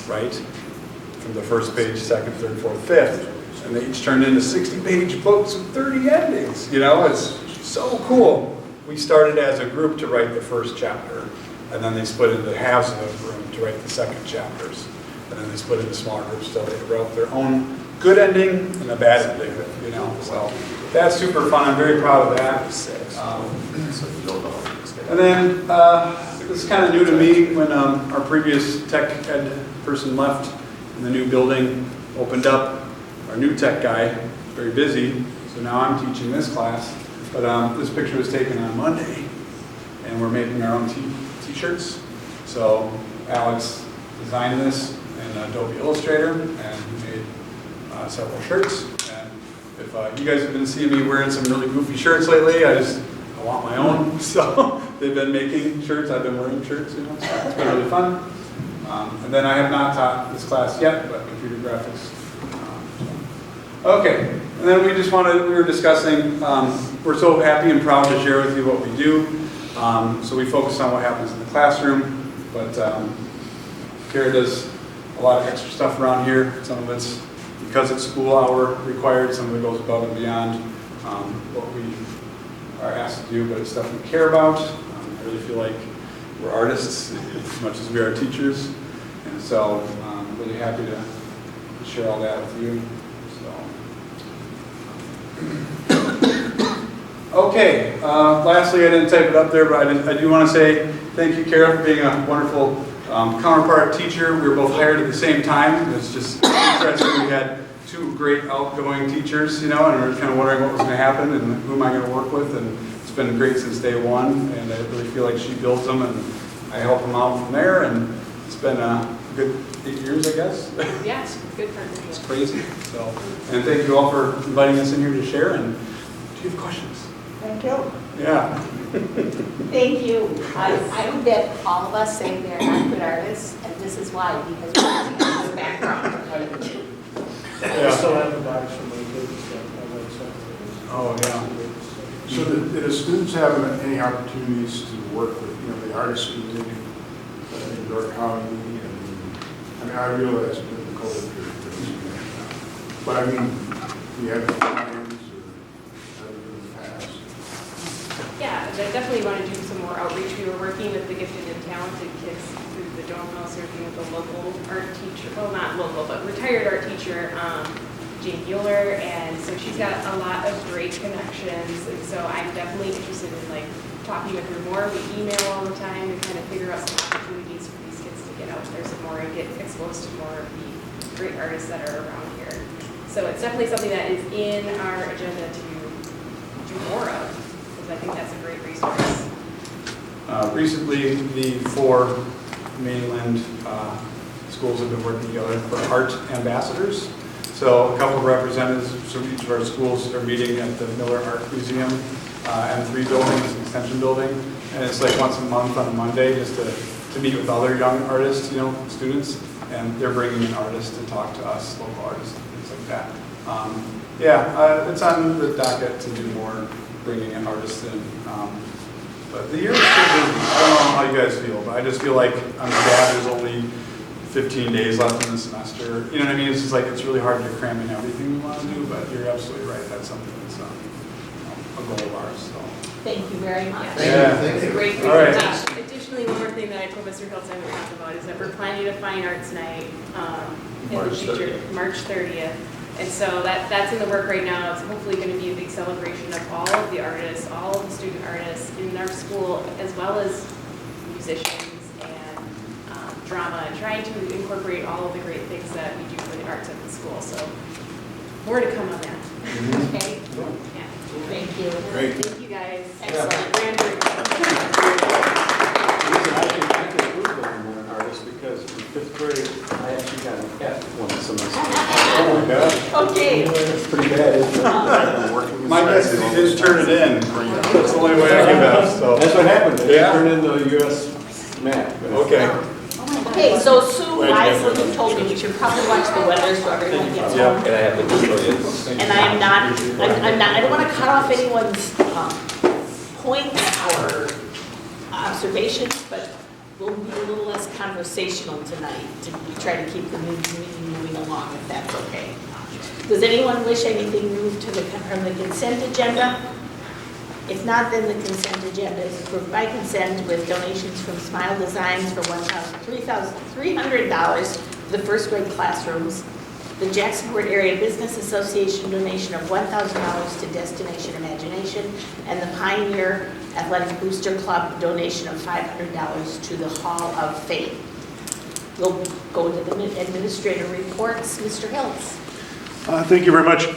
right? From the first page, second, third, fourth, fifth. And they each turned into 60-page books with 30 endings. You know, it's so cool. We started as a group to write the first chapter, and then they split into halves of the room to write the second chapters. And then they split into smaller groups till they wrote their own good ending and a bad ending, you know. So that's super fun. I'm very proud of that. And then this is kind of new to me when our previous tech ed person left and the new building opened up. Our new tech guy is very busy, so now I'm teaching this class. But this picture was taken on Monday, and we're making our own t-shirts. So Alex designed this in Adobe Illustrator, and he made several shirts. And if you guys have been seeing me wearing some really goofy shirts lately, I want my own. So they've been making shirts, I've been wearing shirts, you know, so it's been really fun. And then I have not taught this class yet, but computer graphics. Okay, and then we were discussing, we're so happy and proud to share with you what we do. So we focus on what happens in the classroom, but Kara does a lot of extra stuff around here. Some of it's because it's school hour required, some of it goes above and beyond what we are asked to do, but it's stuff we care about. I really feel like we're artists as much as we are teachers, and so I'm really happy to share all that with you. Okay, lastly, I didn't type it up there, but I do want to say thank you, Kara, for being a wonderful counterpart teacher. We were both hired at the same time. It's just interesting. We had two great outgoing teachers, you know, and we were kind of wondering what was going to happen and who am I going to work with, and it's been great since day one, and I really feel like she built them, and I help them out from there, and it's been a good 8 years, I guess. Yeah, it's good partnership. It's crazy. So, and thank you all for inviting us in here to share, and do you have questions? Thank you. Yeah. Thank you. I would bet all of us say they're not good artists, and this is why, because we have this background. I still have the box from my kids. Oh, yeah. So did the students have any opportunities to work with, you know, the artist community in York County? And I realize it's difficult if you're, but I mean, do you have any plans or have you in the past? Yeah, I definitely want to do some more outreach. We were working with the gifted and talented kids through the Dome House, working with a local art teacher, well, not local, but retired art teacher, Jane Bueller, and so she's got a lot of great connections, and so I'm definitely interested in like talking with her more. We email all the time to kind of figure out some opportunities for these kids to get out there some more and get exposed to more of the great artists that are around here. So it's definitely something that is in our agenda to do more of, because I think that's a great resource. Recently, the 4 mainland schools have been working together for art ambassadors. So a couple of representatives from each of our schools are meeting at the Miller Art Museum M3 building, it's an extension building, and it's like once a month on a Monday just to meet with other young artists, you know, students, and they're bringing in artists to talk to us, local artists, things like that. It's on the docket to do more, bringing in artists in. But the year is still busy. I don't know how you guys feel, but I just feel like I'm sad there's only 15 days left in the semester. You know what I mean? It's just like it's really hard to cram in everything we want to do, but you're absolutely right. That's something that's a goal of ours. So. Thank you very much. It's a great All right. presentation. Additionally, one more thing that I told Mr. Hiltz I would talk about is that we're planning a fine arts night in the future, March 30th. And so that's in the work right now. It's hopefully going to be a big celebration of all of the artists, all of the student artists in our school, as well as musicians and drama, and trying to incorporate all of the great things that we do for the arts at the school. So more to come on that. Okay. Yeah. Thank you. Great. Thank you guys. Excellent. I can prove that I'm an artist because in 5th grade, I actually got an F one semester. Oh my gosh. Okay. That's pretty bad, isn't it? I'm working My guess is you didn't turn it in. That's the only way I give out. So. That's what happened. They Yeah. turned in the US map. Okay. Okay, so Sue wisely told me we should probably watch the weather so everyone gets Yeah. home. And I have the custodians. And I'm not, I don't want to cut off anyone's points or observations, but we'll be a little less conversational tonight to try to keep the meeting moving along, if that's okay. Does anyone wish anything moved to from the consent agenda? If not, then the consent agenda is approved by consent with donations from Smile Designs for $3,300 for the first grade classrooms. The Jacksonport Area Business Association donation of $1,000 to Destination Imagination, and the Pioneer Athletic Booster Club donation of $500 to the Hall of Fame. We'll go to the administrator reports. Mr. Hills. Thank you very much.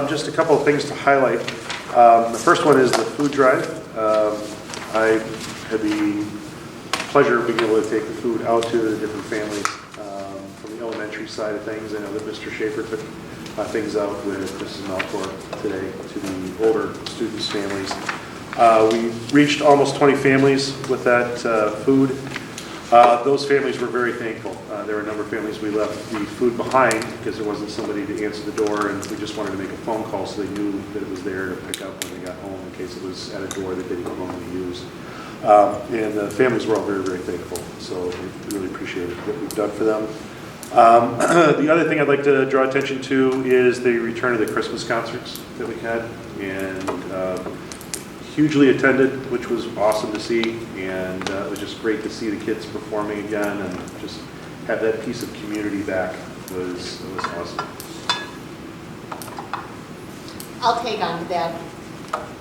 Just a couple of things to highlight. The first one is the food drive. I had the pleasure of being able to take the food out to the different families from the elementary side of things. I know that Mr. Schaefer took things out with Mrs. Malcor today to the older students' families. We reached almost 20 families with that food. Those families were very thankful. There were a number of families we left the food behind because there wasn't somebody to answer the door, and we just wanted to make a phone call so they knew that it was there to pick up when they got home in case it was at a door that they didn't normally use. And the families were all very, very thankful, so we really appreciate what we've done for them. The other thing I'd like to draw attention to is the return of the Christmas concerts that we had, and hugely attended, which was awesome to see, and it was just great to see the kids performing again and just have that piece of community back. It was awesome. I'll take on to that.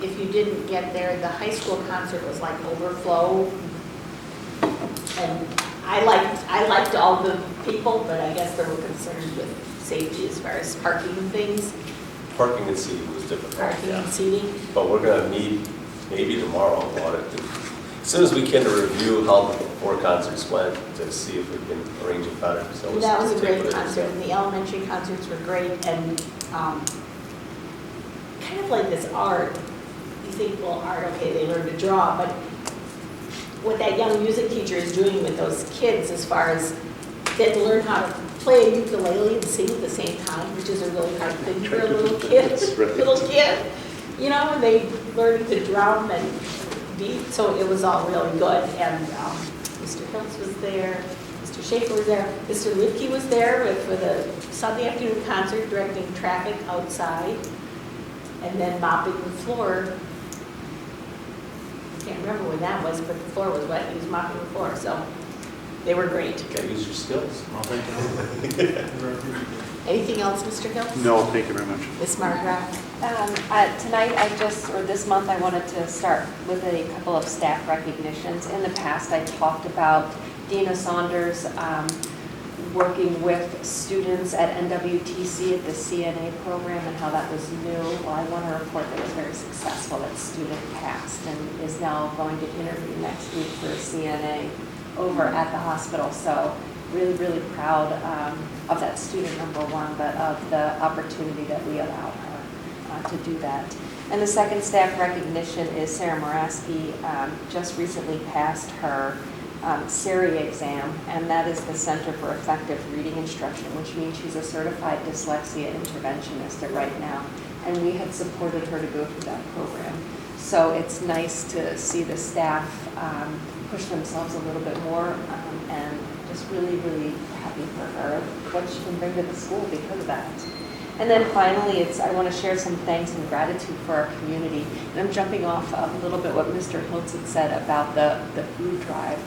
If you didn't get there, the high school concert was like overflow. And I liked all the people, but I guess there were concerns with safety as far as parking and things. Parking and seating was difficult. Parking yeah. and seating. But we're going to meet maybe tomorrow about it. As soon as we can to review how the 4 concerts went to see if we can arrange it better. So That was a just great take what it is. concert, and the elementary concerts were great, and kind of like this art. You think, well, art, okay, they learn to draw, but what that young music teacher is doing with those kids as far as they have to learn how to play a ukulele and sing at the same time, which is a really hard thing for a little kid. Little kid, you know, and they learned to drum and beat, so it was all really good. And Mr. Hiltz was there, Mr. Schaefer was there, Mr. Lipke was there for the Sunday afternoon concert, directing traffic outside, and then mopping the floor. I can't remember when that was, but the floor was wet. He was mopping the floor, so they were great. You gotta use your skills. Anything else, Mr. Hill? No, thank you very much. Ms. Margraf? Tonight, this month, I wanted to start with a couple of staff recognitions. In the past, I talked about Dina Saunders working with students at NWTC at the CNA program and how that was new. Well, I want to report that it was very successful. That student passed and is now going to interview next week for a CNA over at the hospital. So really, really proud of that student, number one, but of the opportunity that we allowed her to do that. And the second staff recognition is Sarah Moraski just recently passed her CERI exam, and that is the Center for Effective Reading Instruction, which means she's a certified dyslexia interventionist right now, and we had supported her to go through that program. So it's nice to see the staff push themselves a little bit more, and just really, really happy for her, what she can bring to the school because of that. And then finally, I want to share some thanks and gratitude for our community. And I'm jumping off a little bit what Mr. Hiltz had said about the food drive.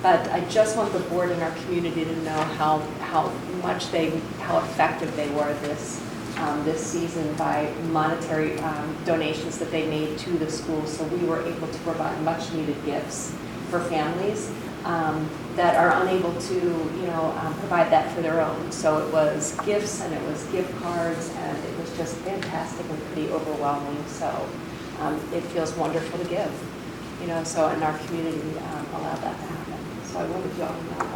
But I just want the board and our community to know how effective they were this season by monetary donations that they made to the school. So we were able to provide much needed gifts for families that are unable to, provide that for their own. So it was gifts and it was gift cards, and it was just fantastic and pretty overwhelming. So it feels wonderful to give, so in our community allowed that to happen. So I wanted you all to know about it.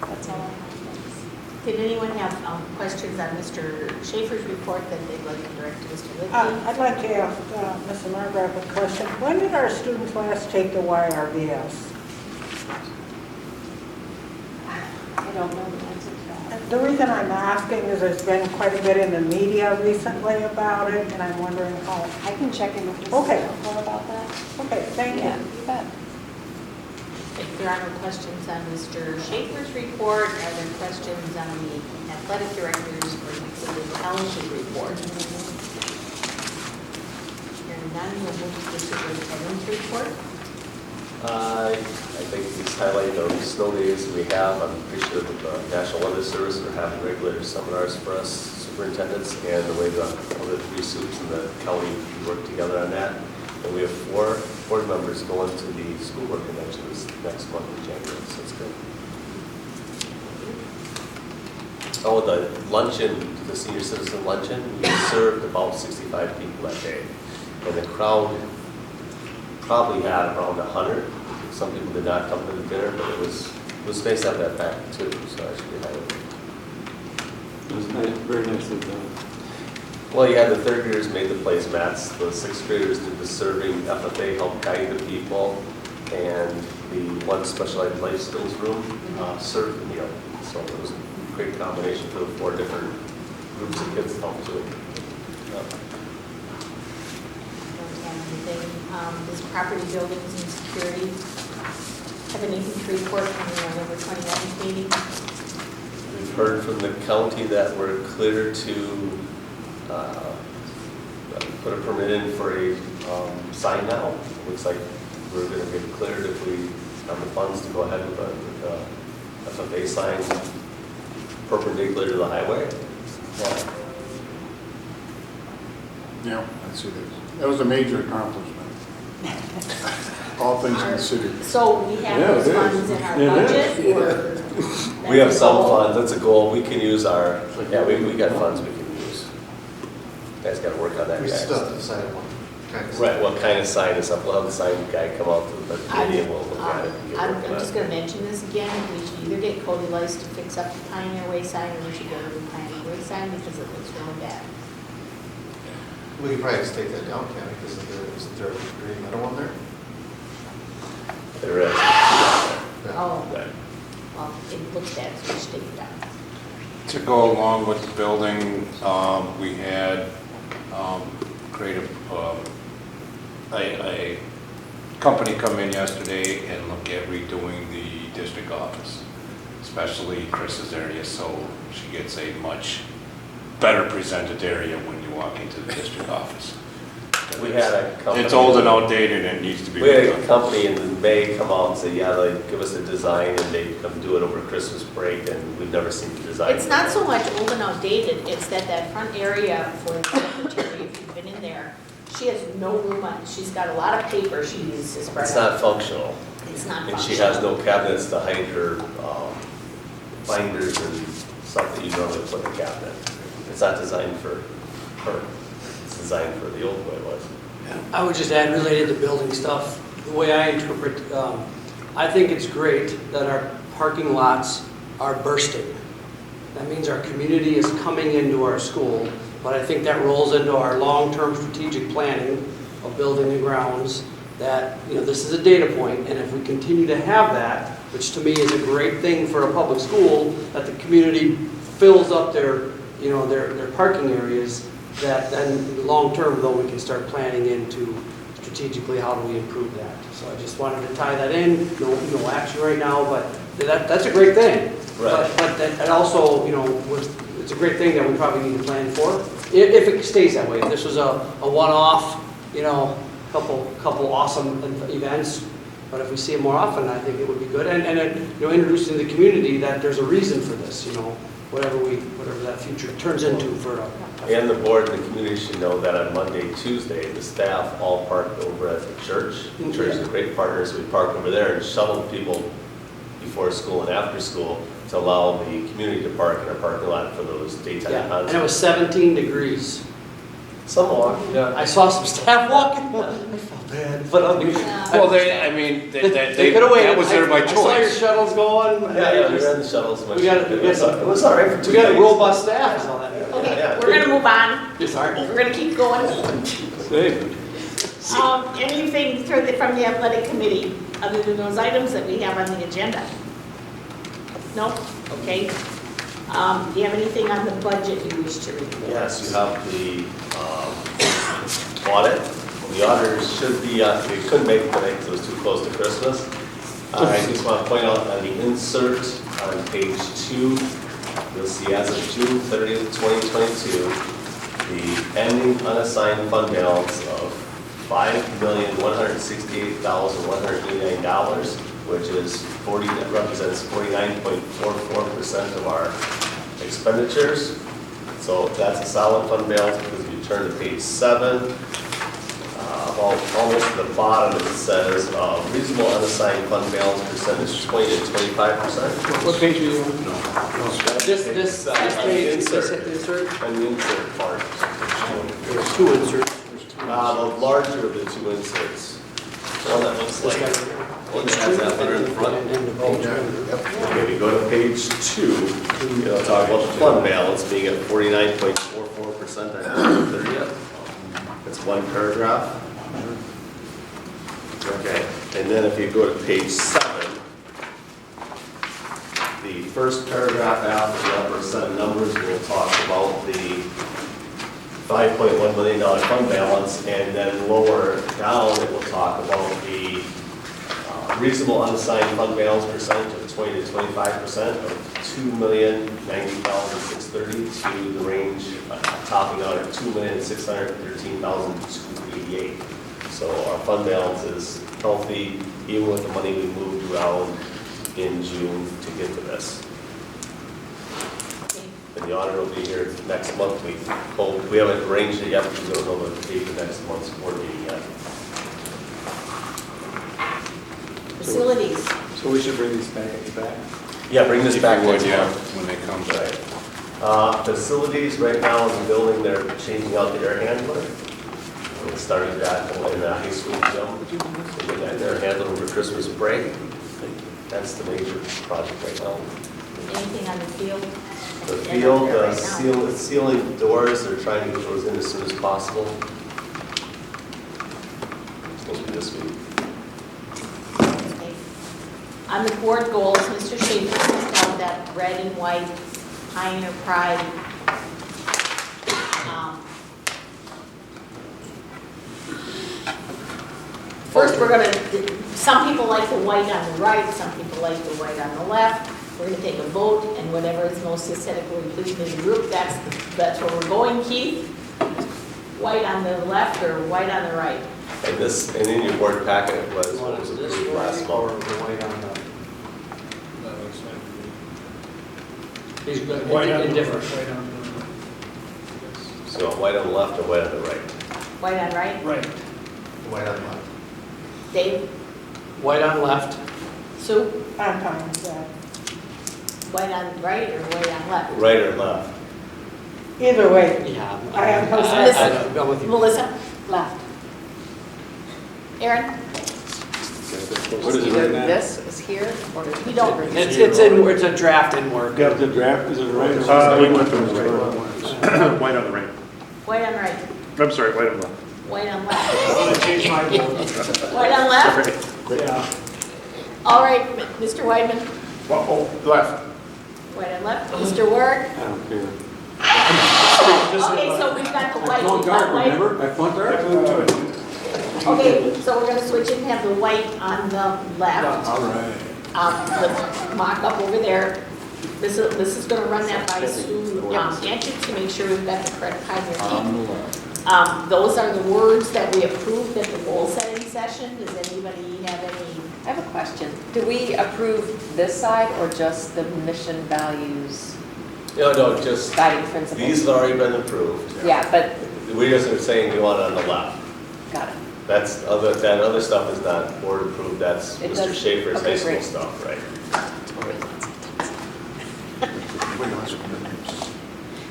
That's all I have. Thanks. Did anyone have questions on Mr. Schaefer's report that they'd like to direct to Mr. Lipke? I'd like to ask Mr. Margraf a question. When did our students last take the YRBS? I don't know the answer to that. The reason I'm asking is there's been quite a bit in the media recently about it, and I'm wondering how. I can check in with Mr. Okay. Schaefer about that. Okay, thank you. Yeah, you bet. If there are no questions on Mr. Schaefer's report, are there questions on the athletic directors for the township report. Hearing none, we'll move to the superintendent's report. I think these highlight the snow days we have. I'm pretty sure that the National Weather Service are having regular seminars for us superintendents, and the way the other three soups in the county work together on that. And we have 4 board members going to the school board convention this next month in January, so it's good. Oh, the luncheon, the senior citizen luncheon, we served about 65 people that day. And the crowd probably had around 100. Some people did not come to the dinner, but it was nice to have that back too, so I should be happy. It was nice, very nicely done. Well, you had the 3rd graders made the placemats, the 6th graders did the serving, FFA helped guide the people, and the one specialized life skills room served the meal. So it was a great combination for the 4 different groups of kids to help too. Don't have anything. This property buildings and security. Have anything to report from the November 29th meeting? We've heard from the county that we're clear to put a permit in for a sign now. Looks like we're going to get cleared if we have the funds to go ahead with the FFA sign perpendicular to the highway. Yeah, I see that. That was a major accomplishment. All things considered. So we have Yeah, those it is. funds in our It budget, is. or? We have that's a some goal? funds, that's a goal, we can use our, yeah, we got funds we can use. Guys gotta work on that, We guys. still have to decide on kind of. Right, what kind of sign is up, we'll have the sign guy come out to the committee and we'll look at it. and get I'm working on just it. gonna mention this again, we should either get Cody Lice to fix up the Pioneer Way sign, or we should go to the Pioneer Way sign, because it looks really bad. We could probably just take that down, can't we, because isn't there a green metal one there? There is. Yeah. Oh, Right. well, it looks bad, so we should take it down. To go along with the building, we had created a company come in yesterday and look at redoing the district office, especially Chris's area, so she gets a much better presented area when you walk into the district office. We had a company. It's old and outdated and it needs to be We had a redone. company in May come out and say, yeah, like, give us a design, and they come do it over Christmas break, and we've never seen the design. It's not so much old and outdated, it's that front area for the secretary, if you've been in there, she has no room on, she's got a lot of paper she uses to spread It's out. not functional, It's not and she functional. has no cabinets to hide her binders and stuff that you normally put in a cabinet. It's not designed for her, it's designed for the old way it was. I would just add, related to building stuff, the way I interpret, I think it's great that our parking lots are bursting. That means our community is coming into our school, but I think that rolls into our long-term strategic planning of building and grounds, that, this is a data point, and if we continue to have that, which to me is a great thing for a public school, that the community fills up their parking areas, that then long-term, though, we can start planning into strategically how do we improve that. So I just wanted to tie that in, no action right now, but that's a great thing. Right. But that also, it's a great thing that we probably need to plan for, if it stays that way. If this was a one-off, couple awesome events, but if we see it more often, I think it would be good. And introducing the community that there's a reason for this, whatever that future turns into for And the board and the community should know that on Monday, Tuesday, the staff all parked over at the church. The church is great partners, we parked over there and shuttled people before school and after school to allow the community to park in our parking lot for those daytime Yeah, concerts. and it was 17 degrees. Some walk, yeah. I saw some staff walking, I felt bad, but Yeah. Well, they could have waited. that was their by I saw your choice. shuttles going. Yeah, we ran the shuttles. We got it was all right for 2 We got a days. robust staff and all that. Okay, Yeah. we're gonna move on, Sorry. we're gonna keep going. Same. Anything from the athletic committee, other than those items that we have on the agenda? No? Okay. Do you have anything on the budget you wish to report? Yes, you have the audit. The auditors should be, they couldn't make it today because it was too close to Christmas. I just want to point out on the insert on page 2, you'll see as of June 30th, 2022, the ending unassigned fund balance of $5,168,189, which is represents 49.44% of our expenditures. So that's a solid fund balance because if you turn to page 7, about almost at the bottom it says reasonable unassigned fund balance percentage 20 to 25%. What page are you on? No. This page, Insert. this insert? And the insert part. There's 2 inserts. The larger of the 2 inserts. One that looks like, one that has that letter in front. And the page under. Okay, we go to page 2, it'll talk about the fund balance being at 49.44% at June 30th. It's one paragraph. Okay, and then if you go to page 7, the first paragraph after the upper set of numbers will talk about the $5.1 million fund balance, and then lower down it will talk about the reasonable unassigned fund balance percentage of 20 to 25% of $2,090,630 to the range topping out at $2,613,288. So our fund balance is healthy, even with the money we moved around in June to get to this. And the auditor will be here next month. We haven't arranged it yet because we don't know the date of next month's board meeting yet. Facilities. So we should bring these back. Yeah, bring this If back you would, next yeah, month. when they come. Right. Facilities, right now in the building, they're changing out the air handler. We started that in the high school gym. So we got an air handler over Christmas break. That's the major project right now. Anything on the field? The field, sealing doors, they're trying to get those in as soon as possible. It's supposed to be this week. Okay. On the board goals, Mr. Schaefer sent out that red and white Pioneer Pride. First, we're going to, some people like the white on the right, some people like the white on the left. We're going to take a vote, and whatever is most aesthetically pleasing in the group, that's where we're going, Keith. White on the left or white on the right? And in your board packet was what was This approved last or month. the white on the? He's good, indifferent. So white on the left or white on the right? White on right? Right. White on left. Dave? White on left. Sue? I'm fine with that. White on right or white on left? Right or left? Either way, Yeah. I am I'll go with you. Melissa? Left. Aaron? What is it right now? This is here, or is We don't. It's a draft in work. Got the draft, is it right? We went from the right. White on the right. White on right? I'm sorry, white on the left. White on left? I'm gonna change my vote. White on left? Yeah. All right, Mr. Weidman? Left. White on left? Mr. Ward? I don't care. Okay, so we've got the white. Flunk we've got art, white. remember? I flunked art. Okay, so we're gonna switch it and have the white on the left. All right. The mock-up over there. This is gonna run that by Sue Andrews to make sure we've got the correct time here. Those are the words that we approved at the goal-setting session. Does anybody have any? I have a question. Do we approve this side or just the mission values No, just, guiding principles? these have already been approved. Yeah, but, We just are saying you want it on the left. got it. That other stuff is not board approved, that's It Mr. does- Schaefer's okay, high school great. stuff, right?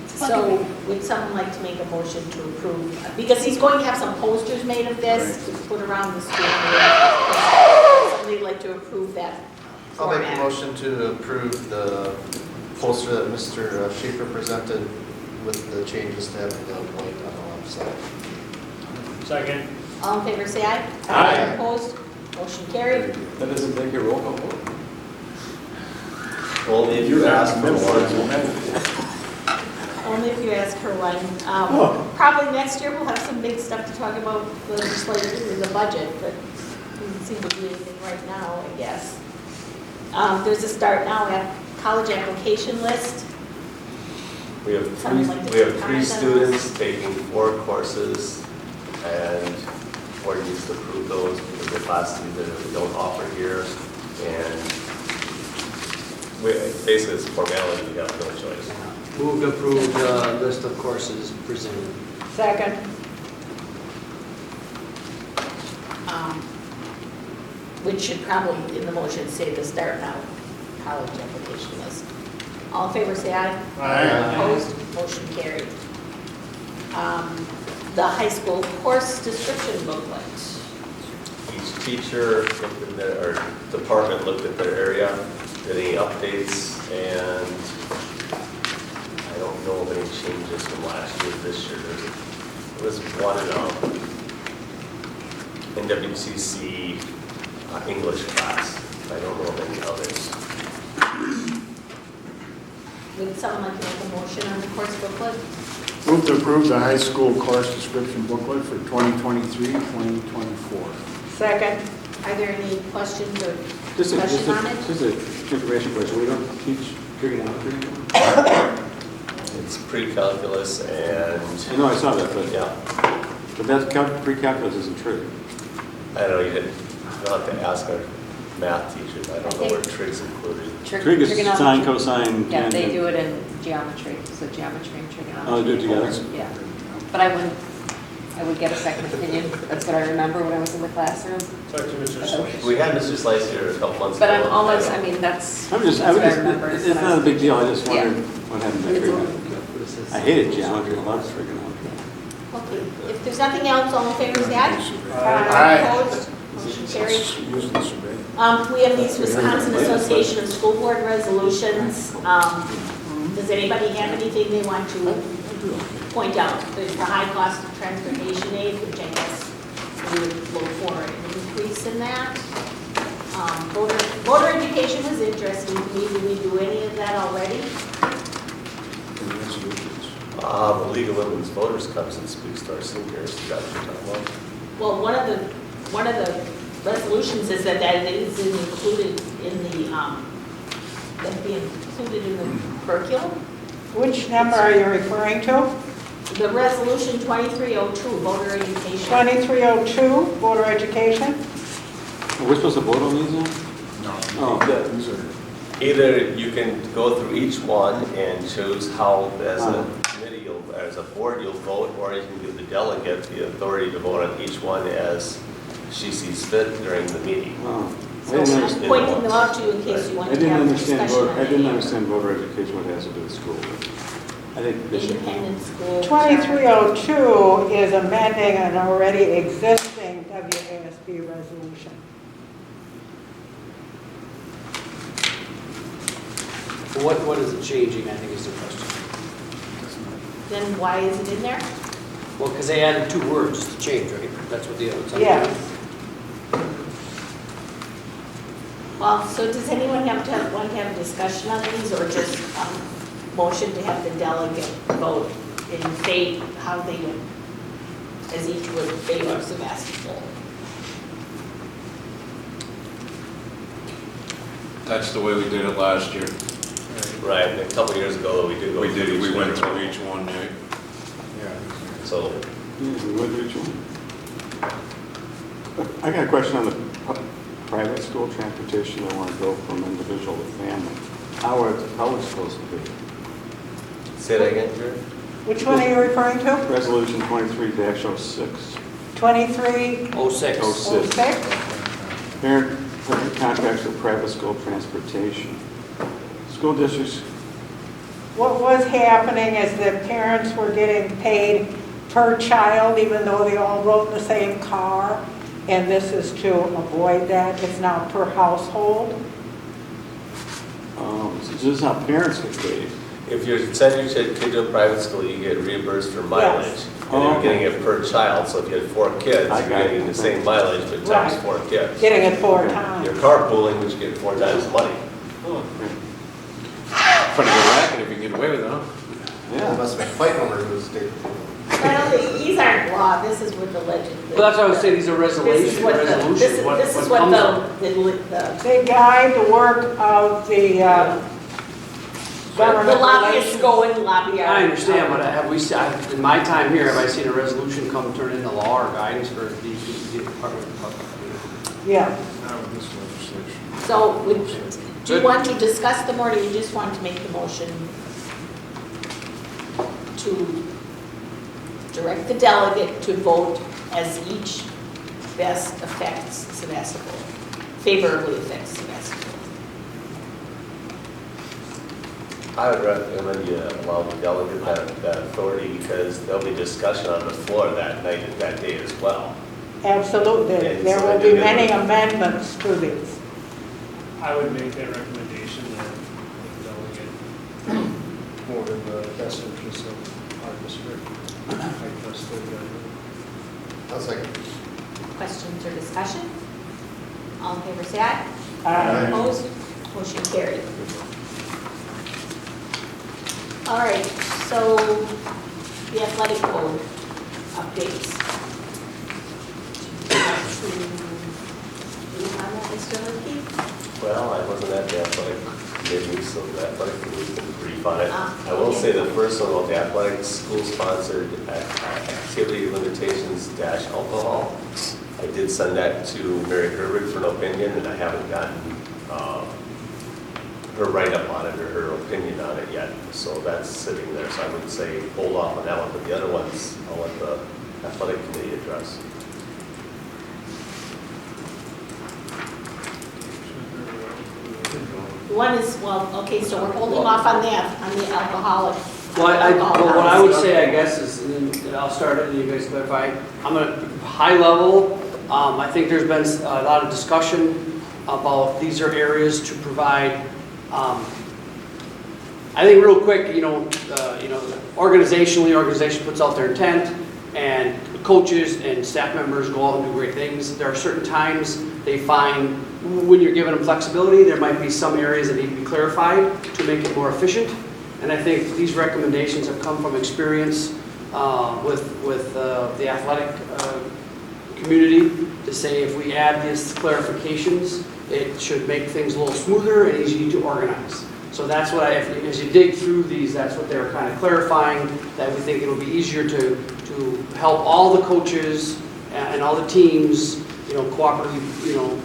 So would someone like to make a motion to approve? Because he's going to have some posters made of this to put around the school. Somebody like to approve that I'll make a format? motion to approve the poster that Mr. Schaefer presented with the changes to having the white on the left side. Second. All in favor, say aye. Aye. Opposed? Motion carried. That doesn't take a roll call vote. Only if you ask for one. Only if you ask her one. Probably next year we'll have some big stuff to talk about legislatively, the budget, but doesn't seem to be anything right now, I guess. There's a start now at college application list. We have Someone like to we have comment three on students taking 4 courses, and board needs to approve those because the classes that we don't offer here. And basically, it's a formality, we have no choice. Move to approve the list of courses presented. Second. Which should probably, in the motion, say the start now college application list. All in favor, say aye. Aye. Opposed, motion carried. The high school course description booklet. Each teacher looked at their, or department looked at their area, did any updates, and I don't know of any changes from last year to this year. There was one NWCC English class. I don't know of any others. Would someone like to make a motion on the course booklet? Move to approve the high school course description booklet for 2023-2024. Second. Are there any questions or Just discussion on it? a information question, we don't teach trigonometry anymore? It's pre-calculus and, I know, I saw that, but, yeah, but that pre-calculus isn't true. I don't know, you'll have to ask our math teachers. I don't know where trig's included. Trig is sine, cosine, Yeah, they tangent. do it in geometry, so geometry and trigonometry. Oh, they do it together? Yeah, but I would get a second opinion. That's what I remember when I was in the classroom. We had Mr. Slice here a couple months ago. But I'm almost, I mean, that's That's what I what remember. it's not a big deal, I just wondered what happened to It's a- trigonometry. I hated geometry, I loved trigonometry. Okay, if there's nothing else, all in favor, say aye. Aye. Opposed, motion carried. Using the survey. We have these Wisconsin Association of School Board resolutions. Does anybody have anything they want to point out? There's the high cost of transportation aid, which I guess we would look for an increase in that. Voter education was interesting to me. Did we do any of that already? And resolutions. The League of Women's Voters comes and speaks to our seniors. Is that what you're talking about? Well, one of the resolutions is that is included in the, that be included in the curriculum. Which number are you referring to? The resolution 2302, voter education. 2302, voter education? We're supposed to vote on these now? No. Oh. These are, Either you can go through each one and choose how, as a committee, as a board, you'll vote, or you can give the delegate the authority to vote on each one as she sees fit during the meeting. Oh. So I'm pointing them out to you in case you want I to didn't have a understand discussion on I didn't any of understand voter education, what it has to do with school. I think Bishop. independent school. 2302 is amending an already existing WASB resolution. What is it changing, I think is the question. Then why is it in there? Well, because they added 2 words to change, right? That's what the other. Yes. Well, so does anyone want to have a discussion on these, or just motion to have the delegate vote in favor, how they would, as each would favor Sevastopol? That's the way we did it last year. Right, and a couple years ago, we did go We through did, each we went one. through each one, yeah. yeah. So, Yeah, we went through each one. I got a question on the private school transportation. I want to go from individual to family. How are it supposed to be? say that again, Jerry? Which one are you referring to? Resolution 23-06. 2306? 06. Parent contracts for private school transportation. School districts, What was happening is that parents were getting paid per child, even though they all rode in the same car. And this is to avoid that. It's now per household. so this is how parents get paid. If you send your kid to a private school, you get reimbursed for mileage. Yes. And you're Oh, getting it per child, so if you had 4 kids, I you're got it. getting the same mileage, but times Right. 4 kids. Getting it 4 Okay. times. You're carpooling, which you get 4 times the money. Funny good racket if you can get away with it, huh? It Yeah. must have been fighting over who's state. Well, these aren't law, this is what the legend. Well, that's what I was saying, these are This is resolutions. what the, this is what comes up. the They guide the work of the government The lobbyists relations. go and lobby our. I understand, but have we, in my time here, have I seen a resolution come turn into law or guidance for the Department of Public? Yeah. Not with this legislation. So, do you Good. want to discuss them, or do you just want to make the motion to direct the delegate to vote as each best affects Sevastopol, favorably affects Sevastopol? I would recommend you allow the delegate that authority because there'll be discussion on the floor that night and that day as well. Absolutely. And There so will they be do many get- amendments to these. I would make that recommendation that the delegate vote in the best interest of our district. I trust the I'll second. Questions or discussion? All in favor, say aye. Aye. Opposed? Motion carried. All right, so the athletic code updates. Do you have that, Mr. Lickey? Well, I wasn't at the athletic committee, so the athletic committee can brief on it. Ah, I will okay. say the first one about the athletic school-sponsored activity limitations dash alcohol. I did send that to Mary Gerber for an opinion, and I haven't gotten her write-up on it or her opinion on it yet. So that's sitting there, so I would say hold off on that one, but the other ones I'll let the athletic committee address. One is, well, okay, so we're holding off on the alcoholic. Well, what I would say, I guess, is, and I'll start it and you guys clarify. I'm gonna, high level, I think there's been a lot of discussion about these are areas to provide, I think real quick, organizationally, organization puts out their intent and coaches and staff members go out and do great things. There are certain times they find when you're giving them flexibility, there might be some areas that need to be clarified to make it more efficient. And I think these recommendations have come from experience with the athletic community to say if we add these clarifications, it should make things a little smoother and easier to organize. So that's what as you dig through these, that's what they're kind of clarifying, that we think it'll be easier to help all the coaches and all the teams, cooperatively,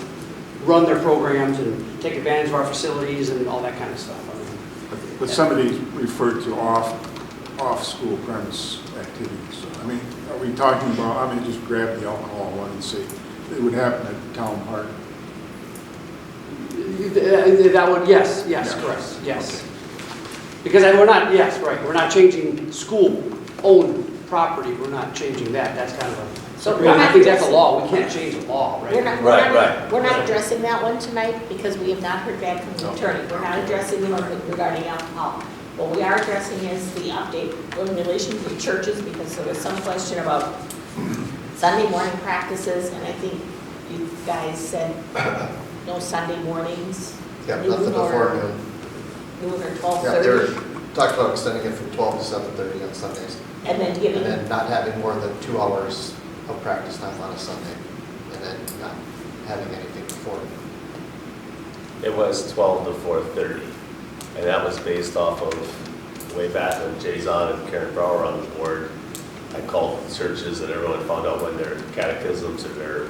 run their programs and take advantage of our facilities and all that kind of stuff. But somebody referred to off-school premise activities. So, I mean, are we talking about, just grab the alcohol one and say, it would happen at Town Park? That would, yes, Yeah. correct, yes. Okay. Because we're not, yes, right, we're not changing school-owned property, we're not changing that, that's kind of a, So I think that's a law, we can't change a law, We're right? not, Right. we're not addressing that one tonight because we have not heard back from the No. attorney. We're not addressing the one regarding alcohol. What we are addressing is the update in relation to the churches because there was some question about Sunday morning practices and I think you guys said no Sunday mornings. Yeah, noon nothing or- before noon. Noon or Yeah, they 12:30. were, talked about extending it from 12 to 7:30 on Sundays. And then giving, And then not having more than 2 hours of practice time on a Sunday. And then not having anything before. It was 12 to 4:30, and that was based off of way back when Jay Zahn and Karen Brower were on the board. I called churches and everyone found out when their catechisms or their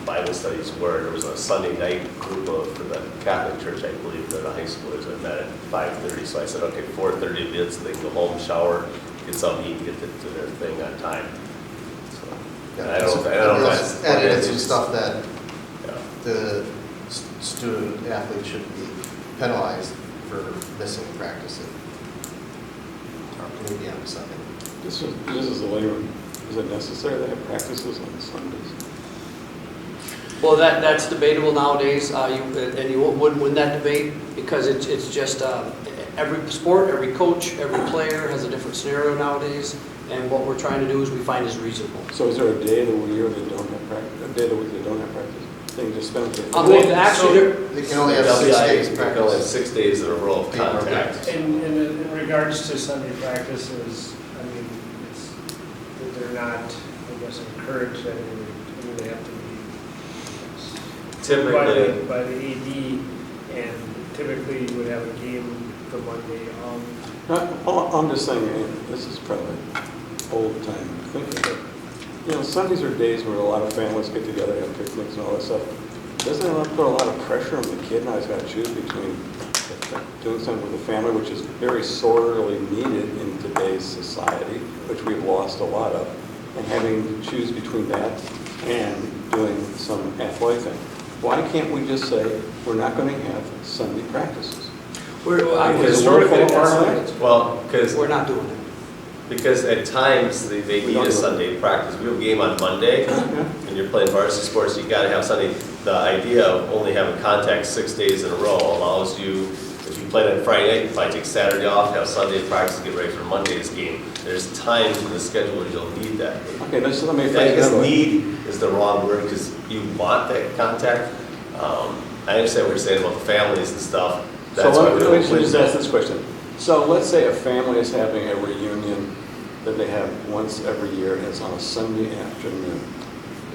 Bible studies were. There was a Sunday night group for the Catholic Church, I believe, the high schoolers that met at 5:30. So I said, okay, 4:30 minutes, they can go home, shower, get something to eat, get to their thing on time. So, and I don't know if that's. Added in some stuff that Yeah. the student athlete should be penalized for missing practice at maybe on Sunday. This is a layman. Is it necessary to have practices on Sundays? Well, that's debatable nowadays, and you wouldn't win that debate because it's just every sport, every coach, every player has a different scenario nowadays, and what we're trying to do is we find is reasonable. So is there a day of the year they don't have practice, a day of the week they don't have practice? They can just spend it. Actually, They can only have 6 days They can only have practice. 6 days in a row of contact. In regards to Sunday practices, it's, that they're not, I guess, encouraged, they have to be Typically, by the AD, and typically you would have a game the Monday. I'm just saying, this is probably old time thinking, but, you know, Sundays are days where a lot of families get together, have picnics and all that stuff. Doesn't that put a lot of pressure on the kid now? He's got to choose between doing something with the family, which is very sorely needed in today's society, which we've lost a lot of, and having to choose between that and doing some athletic thing. Why can't we just say, we're not going to have Sunday practices? Historically, Well, because we're not doing it. Because at times, they need a Sunday practice. We have a game on Monday, and you're playing varsity sports, you gotta have Sunday. The idea of only having contact 6 days in a row allows you, if you played on Friday night, you probably take Saturday off, have Sunday practice, get ready for Monday's game. There's times in the schedule where you'll need that. Okay, let me I guess need is the wrong word, because you want that contact. I understand what you're saying about the families and stuff. That's why we let don't me play just that. ask this question. So let's say a family is having a reunion that they have once every year, and it's on a Sunday afternoon.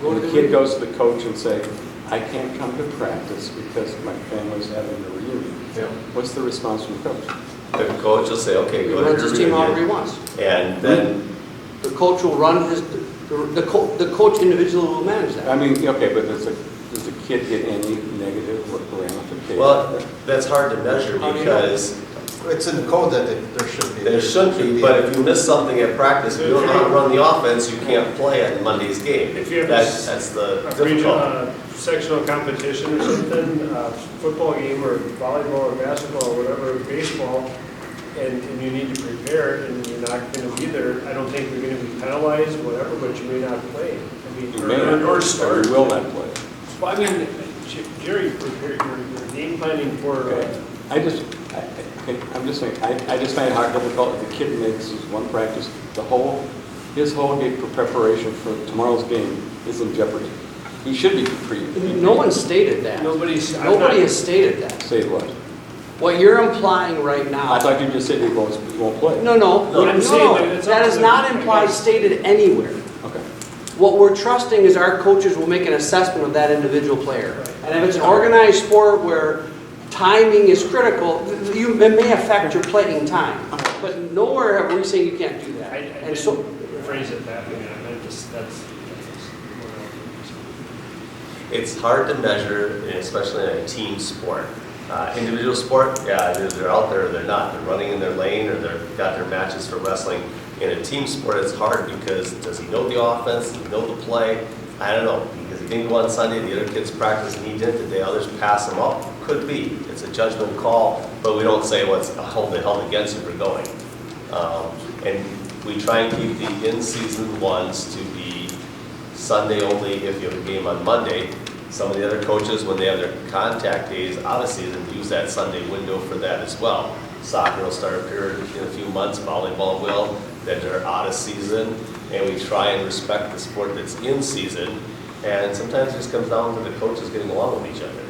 And the kid goes to the coach and say, I can't come to practice because my family's having a reunion. Yeah. What's the response from the coach? The coach will say, okay, He go to runs your his team however he reunion. wants. And then, The coach will run his, the coach individually will manage that. I mean, okay, but does the kid get any negative ramifications? well, that's hard to measure How do you because It's in the code that there should be. there shouldn't be, but if you miss something at practice, if you don't know how to run the offense, you can't play at Monday's game. If you have That's the a regional, difficult. sectional competition or something, football game or volleyball or basketball or whatever, baseball, and you need to prepare and you're not going to be there, I don't think you're going to be penalized, whatever, but you may not play. I mean, You may not, or or start. you will not play. Well, I mean, Jerry, you're game planning for, Okay. I'm just saying, I just find it hard, difficult if the kid makes one practice, his whole game for preparation for tomorrow's game is in jeopardy. He should be free. No one stated that. nobody Nobody has stated that. Say what? What you're implying right now. I thought you just said he won't play. No, I'm saying that it's up that to is the- not implied stated anywhere. Okay. What we're trusting is our coaches will make an assessment of that individual player. Right. And if it's an organized sport where timing is critical, it may affect your playing time. But nowhere have we saying you can't do that. I And so, didn't phrase it that way, I meant just, that's. It's hard to measure, especially in a team sport. Individual sport, yeah, they're out there or they're not. They're running in their lane or they've got their matches for wrestling. In a team sport, it's hard because does he know the offense? Does he know the play? I don't know. Because he didn't go on Sunday, the other kids practice and he did today. Others pass him up. Could be. It's a judgment call, but we don't say what's held against you for going. And we try and keep the in-season ones to be Sunday only if you have a game on Monday. Some of the other coaches, when they have their contact days out of season, use that Sunday window for that as well. Soccer will start in a few months, volleyball will, that they're out of season, and we try and respect the sport that's in season, and sometimes it just comes down to the coaches getting along with each other.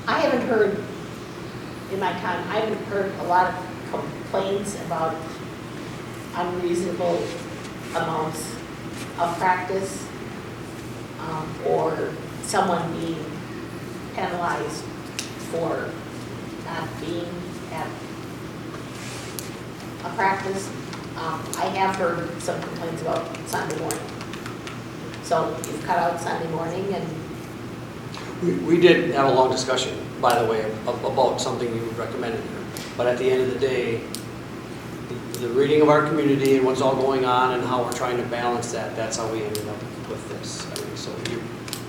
I haven't heard, in my time, I haven't heard a lot of complaints about unreasonable amounts of practice or someone being penalized for not being at a practice. I have heard some complaints about Sunday morning. So you've cut out Sunday morning and we did have a long discussion, by the way, about something you recommended here. But at the end of the day, the reading of our community and what's all going on and how we're trying to balance that, that's how we ended up with this. I mean, so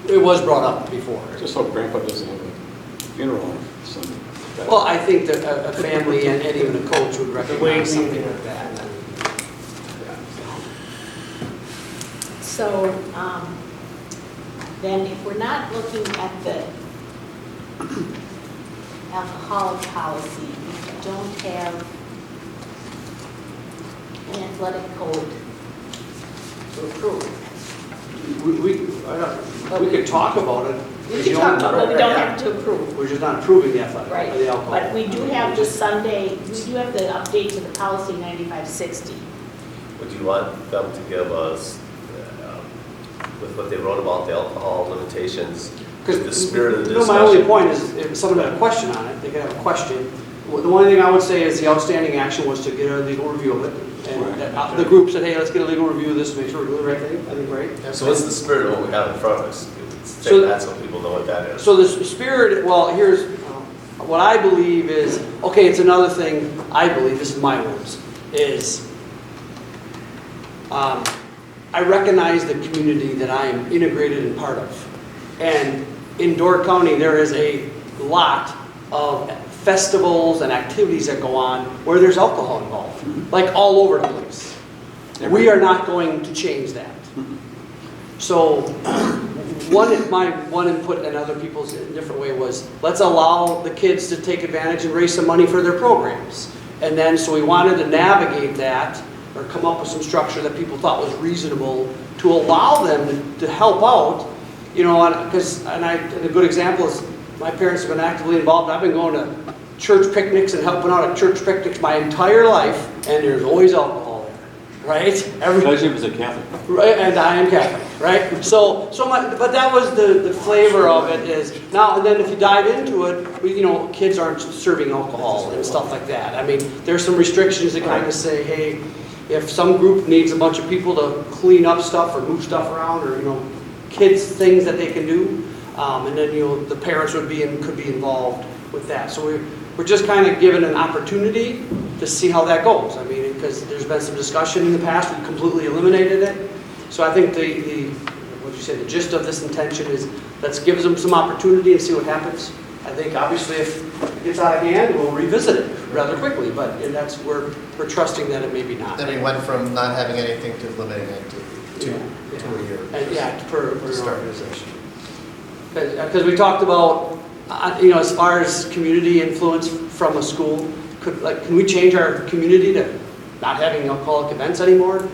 it was brought up before. Just hope Grandpa doesn't have a funeral on Sunday. Well, I think that a family and even a coach would recognize something like that. so then if we're not looking at the alcoholic policy, we don't have an athletic code to approve. We could talk about it. We can talk about it, but we don't have to approve. We're just not approving the athletic, Right, or the alcohol. but we do have the Sunday, we do have the update to the policy 9560. Would you want them to give us, with what they wrote about the alcohol limitations, the spirit of the discussion? My only point is, if someone had a question on it, they could have a question, the only thing I would say is the outstanding action was to get a legal review of it. And the group said, hey, let's get a legal review of this, make sure we're doing the right thing, I think, right? So what's the spirit of what we have in front of us? Say So- that so people know what that is. So the spirit, well, here's, what I believe is, okay, it's another thing, I believe, this is my words, is I recognize the community that I am integrated and part of. And in Door County, there is a lot of festivals and activities that go on where there's alcohol involved, like all over the place. We are not going to change that. So my one input and other people's in a different way was, let's allow the kids to take advantage and raise some money for their programs. And then, so we wanted to navigate that, or come up with some structure that people thought was reasonable to allow them to help out, you know, and a good example is, my parents have been actively involved. I've been going to church picnics and helping out at church picnics my entire life, and there's always alcohol there, right? Especially if it's a Catholic. Right, and I am Catholic, right? But that was the flavor of it is, now, and then if you dive into it, you know, kids aren't serving alcohol and stuff like that. I mean, there's some restrictions that kind of say, hey, if some group needs a bunch of people to clean up stuff or move stuff around, or, you know, kids, things that they can do, and then, you know, the parents could be involved with that. So we're just kind of given an opportunity to see how that goes. I mean, because there's been some discussion in the past, we completely eliminated it. So I think the the gist of this intention is, let's give them some opportunity and see what happens. I think obviously if it gets out of hand, we'll revisit it rather quickly, but that's we're trusting that it may be not. Then we went from not having anything to eliminating it to a year. And per an organization. Because we talked about, you know, as far as community influence from a school, can we change our community to not having alcoholic events anymore?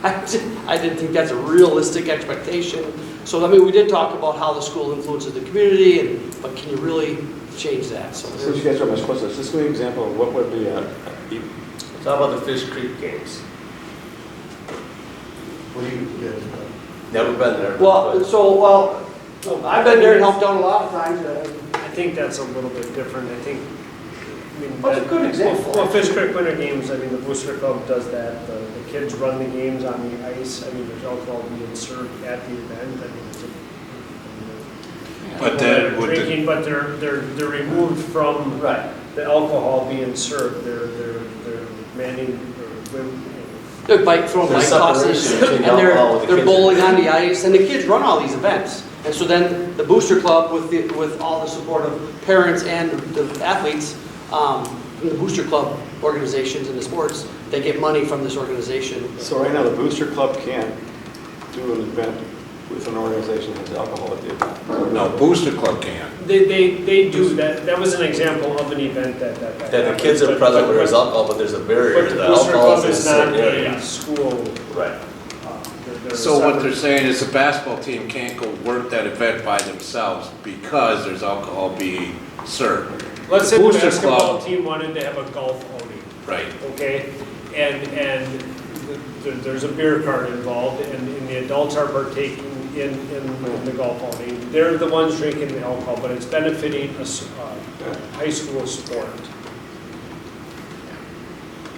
I didn't think that's a realistic expectation. So, I mean, we did talk about how the school influences the community, but can you really change that? So Since you guys are my sponsors, just give me an example of what would be Talk about the Fish Creek games. What do you get? Never been there. Well, I've been there and helped out a lot of times. I think that's a little bit different. I think, What's a good example? Well, Fish Creek Winter Games, I mean, the Booster Club does that. The kids run the games on the ice. I mean, there's alcohol being served at the event. I mean, But then would the- drinking, but they're removed from the alcohol being served. They're manning, They're throwing There's bike tosses, separation and between alcohol with the they're kids. bowling on the ice, and the kids run all these events. And so then the Booster Club, with all the support of parents and the athletes, from the Booster Club organizations and the sports, they get money from this organization. So right now, the Booster Club can't do an event with an organization that has alcohol at the event. No, Booster Club can. they do that. That was an example of an event that The kids are present where there's alcohol, but there's a barrier. But the The Booster alcohol Club is is in a not certain area. a school. Right. So what they're saying is the basketball team can't go work that event by themselves because there's alcohol being served. Let's say the Booster basketball Club, team wanted to have a golf outing, right. okay? And there's a beer cart involved, and the adults are partaking in the golf outing. They're the ones drinking the alcohol, but it's benefiting a high school sport.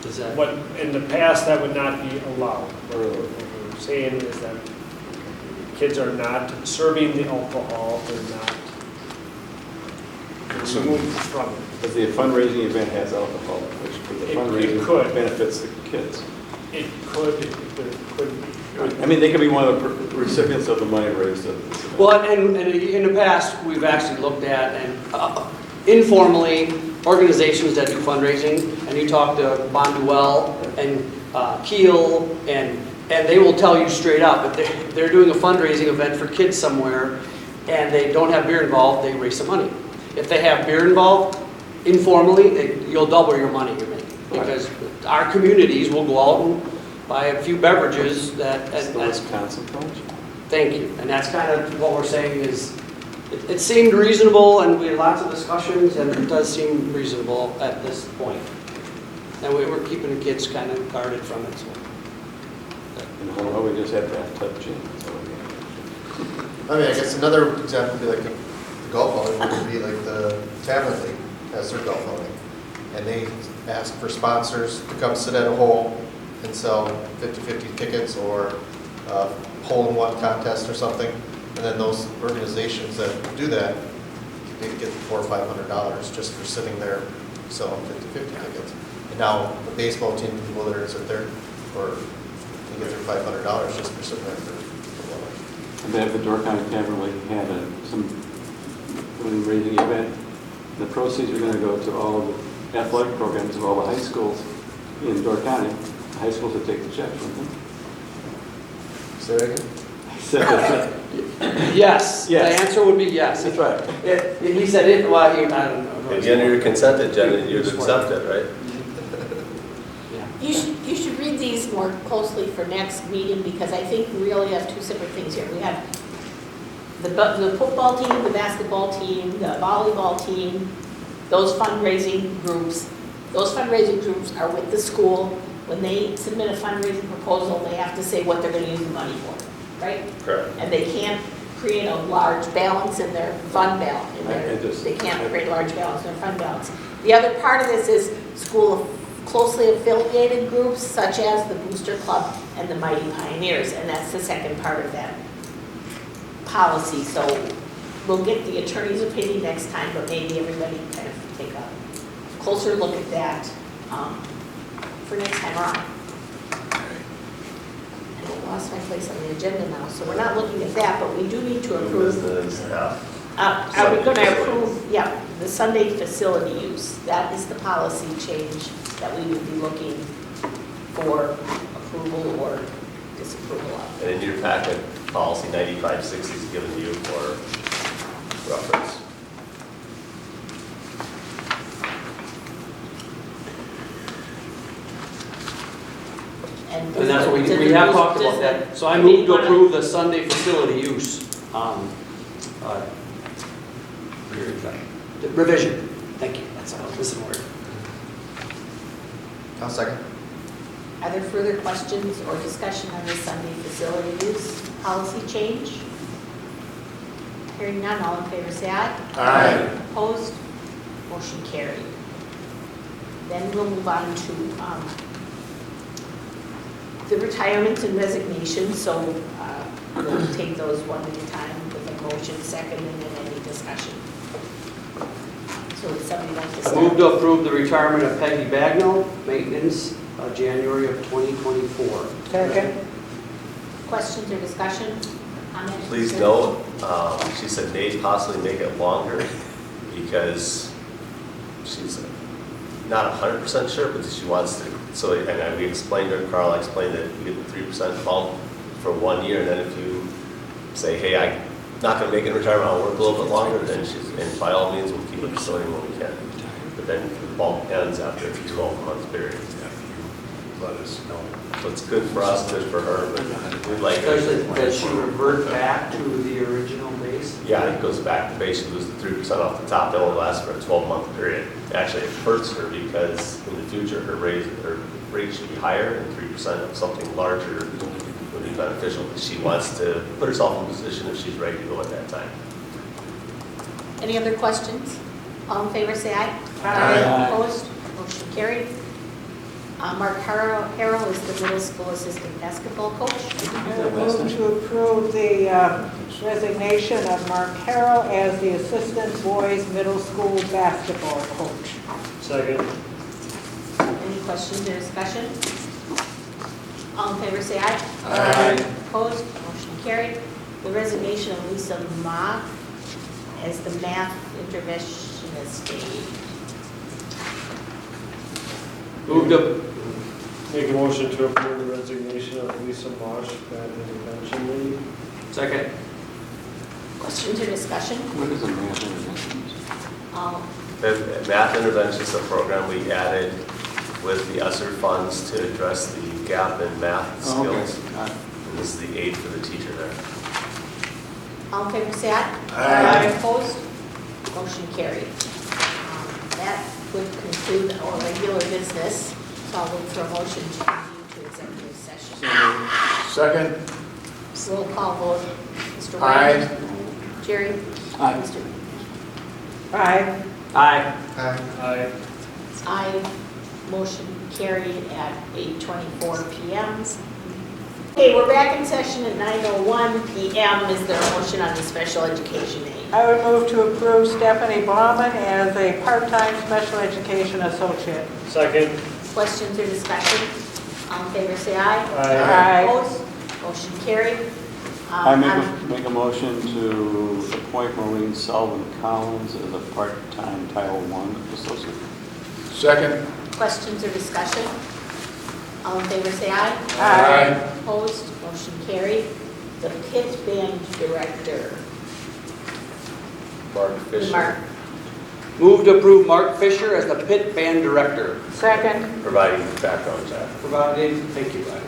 Is that? What, in the past, that would not be allowed. What we're saying is that kids are not serving the alcohol, they're not removed from it. Because the fundraising event has alcohol, which the It fundraising could. benefits the kids. It could be. I mean, they could be one of the recipients of the money raised at this event. Well, and in the past, we've actually looked at, and informally, organizations that do fundraising, and you talk to Bonduel and Keel, and they will tell you straight up, if they're doing a fundraising event for kids somewhere, and they don't have beer involved, they raise some money. If they have beer involved, informally, you'll double your money you're making. Because our communities will go out and buy a few beverages that... It's the Wisconsin College. Thank you. And that's kind of what we're saying is, it seemed reasonable, and we had lots of discussions, and it does seem reasonable at this point. And we're keeping the kids kind of guarded from it. So. In Ohio, we just had bathtub gym. I mean, I guess another example would be like the golf outing would be like the Tavern League has their golf outing. and they ask for sponsors to come sit at a hole and sell 50-50 tickets or hole-in-one contest or something. And then those organizations that do that, they get $400 or $500 just for sitting there selling 50-50 tickets. And now the baseball team can go there and sit there, or they get their $500 just for sitting there for And they have the Door County Tavern, like, had some raising event. The proceeds are going to go to all of the athletic programs of all the high schools in Door County. The high schools will take the checks, won't they? Say that again? I said that. Yes, the Yes. answer would be yes. That's right. He said it, well, I don't know. At the end of your consent agenda, you'd accept it, right? You should read these more closely for next meeting, because I think we really have two separate things here. We have the football team, the basketball team, the volleyball team, those fundraising groups. Those fundraising groups are with the school. When they submit a fundraising proposal, they have to say what they're gonna use the money for, right? Correct. And they can't create a large balance in their fund balance. They can't create a large balance in their fund balance. The other part of this is school closely affiliated groups such as the Booster Club and the Mighty Pioneers, and that's the second part of that policy. So we'll get the attorney's opinion next time, but maybe everybody can kind of take a closer look at that for next time around. And I lost my place on the agenda now, so we're not looking at that, but we do need to approve. Business, yeah. Are we going to approve, yeah, the Sunday facility use? That is the policy change that we would be looking for approval or disapproval of. And in your packet, policy 9560 is given to you for reference. And that's what we have talked about that. So I move to approve the Sunday facility use. Revision. Thank you. That's all. Listen word. I'll second. Are there further questions or discussion on the Sunday facility use policy change? Hearing none, all in favor say aye. Aye. Opposed? Motion carried. Then we'll move on to the retirements and resignations. So we'll take those one at a time with a motion, second, and then any discussion. So would somebody like to start? Move to approve the retirement of Peggy Bagnall, maintenance, January of 2024. Second. Questions or discussion? Comments? Please note, she said may possibly make it longer because she's not 100% sure, but she wants to. So, and we explained her, Carl explained that you get the 3% bump for 1 year, and then if you say, hey, I'm not going to make it in retirement, I'll work a little bit longer, then she's, and by all means, we'll keep it facility when we can. But then the bump ends after a 12-month period. Let us know. So it's good for us, good for her, but we'd like her to. Does she revert back to the original base? Yeah, it goes back to base, she loses 3% off the top, it only lasts for a 12-month period. Actually, it hurts her because in the future, her rate should be higher, and 3% of something larger would be beneficial. She wants to put herself in a position if she's ready to go at that time. Any other questions? All in favor, say aye. Aye. Opposed? Motion carried. Mark Harrell is the middle school assistant basketball coach. I move to approve the resignation of Mark Harrell as the assistant boys middle school basketball coach. Second. Any questions or discussion? All in favor, say aye. Aye. Opposed? Motion carried. The resignation of Lisa Ma as the math interventionist aide. Move to make a motion to approve the resignation of Lisa Marsh, bad intervention lead. Second. Questions or discussion? What is a math intervention? The math intervention is a program we added with the ESSER funds to address the gap in math skills. And this is the aid for the teacher there. All in favor, say aye. Aye. Opposed? Motion carried. That would conclude our regular business. So I'll look for a motion to convene to executive session. Second. Roll call vote. Mr. Aye. Ryan? Jerry? Aye. Mr. Aye. Aye. Aye. Aye. Mr. Aye. Motion carried at 8:24 p.m. Okay, we're back in session at 9:01 p.m. Is there a motion on the special education aid? I would move to approve Stephanie Bauman as a part-time special education associate. Second. Questions or discussion? All in favor, say aye. Aye. Opposed? Motion carried. I make a motion to appoint Maureen Sullivan Collins as a part-time Title I associate. Second. Questions or discussion? All in favor, say aye. Aye. Opposed? Motion carried. The pit band director. Mark Fisher. Mark. Move to approve Mark Fisher as the pit band director. Second. Providing background check. Provided, thank you, Ryan.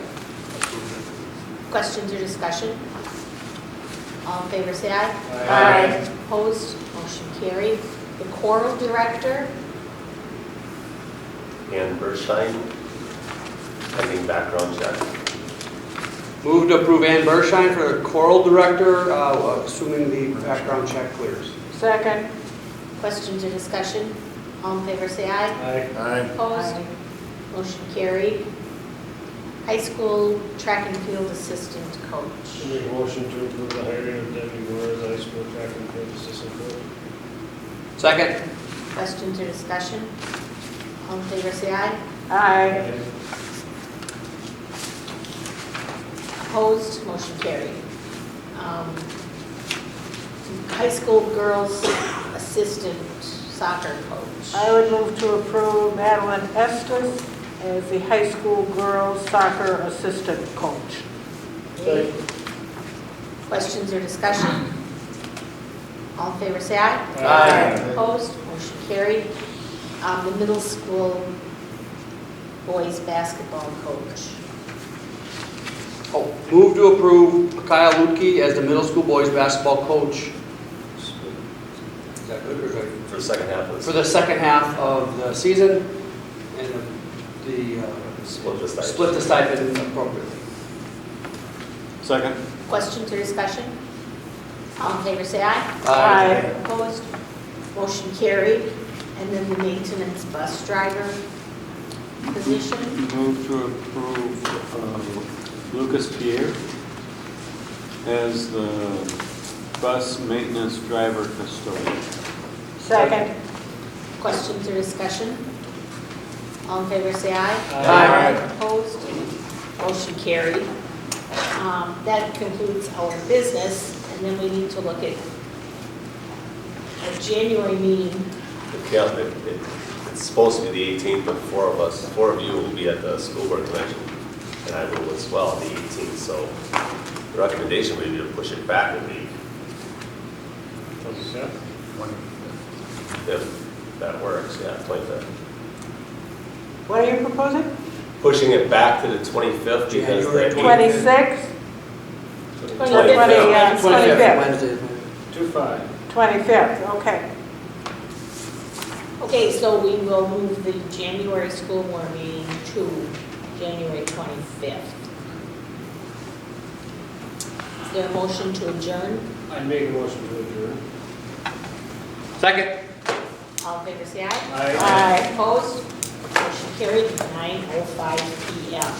Questions or discussion? All in favor, say aye. Aye. Opposed? Motion carried. The choral director. Ann Bershine, pending background check. Move to approve Ann Bershine for the choral director, assuming the background check clears. Second. Questions or discussion? All in favor, say aye. Aye. Opposed? Motion carried. High school track and field assistant coach. Make a motion to approve the hiring of Debbie Moore as high school track and field assistant coach. Second. Questions or discussion? All in favor, say aye. Aye. Opposed? Motion carried. High school girls assistant soccer coach. I would move to approve Madeline Estes as the high school girls soccer assistant coach. Okay. Questions or discussion? All in favor, say aye. Aye. Opposed? Motion carried. The middle school boys basketball coach. Oh, move to approve Kyle Lutke as the middle school boys basketball coach. Is that good or is that? For the second half of For this. the second half of the season and the Split the stipend. split the stipend appropriately. Second. Questions or discussion? All in favor, say aye. Aye. Opposed? Motion carried. And then the maintenance bus driver position. Move to approve Lucas Pierre as the bus maintenance driver custodian. Second. Questions or discussion? All in favor, say aye. Aye. Opposed? Motion carried. That concludes our business, and then we need to look at a January meeting. Yeah, it's supposed to be the 18th, but four of you will be at the school board convention, and I will as well on the 18th, so the recommendation would be to push it back a week, if that works, yeah, 25th. What are you proposing? Pushing it back to the 25th because January the 26th? 25th. 25th. Wednesday. 2-5. 25th, okay. Okay, so we will move the January school board meeting to January 25th. Is there a motion to adjourn? I'd make a motion to adjourn. Second. All in favor, say aye. Aye. Aye. Opposed? Motion carried at 9:05 p.m.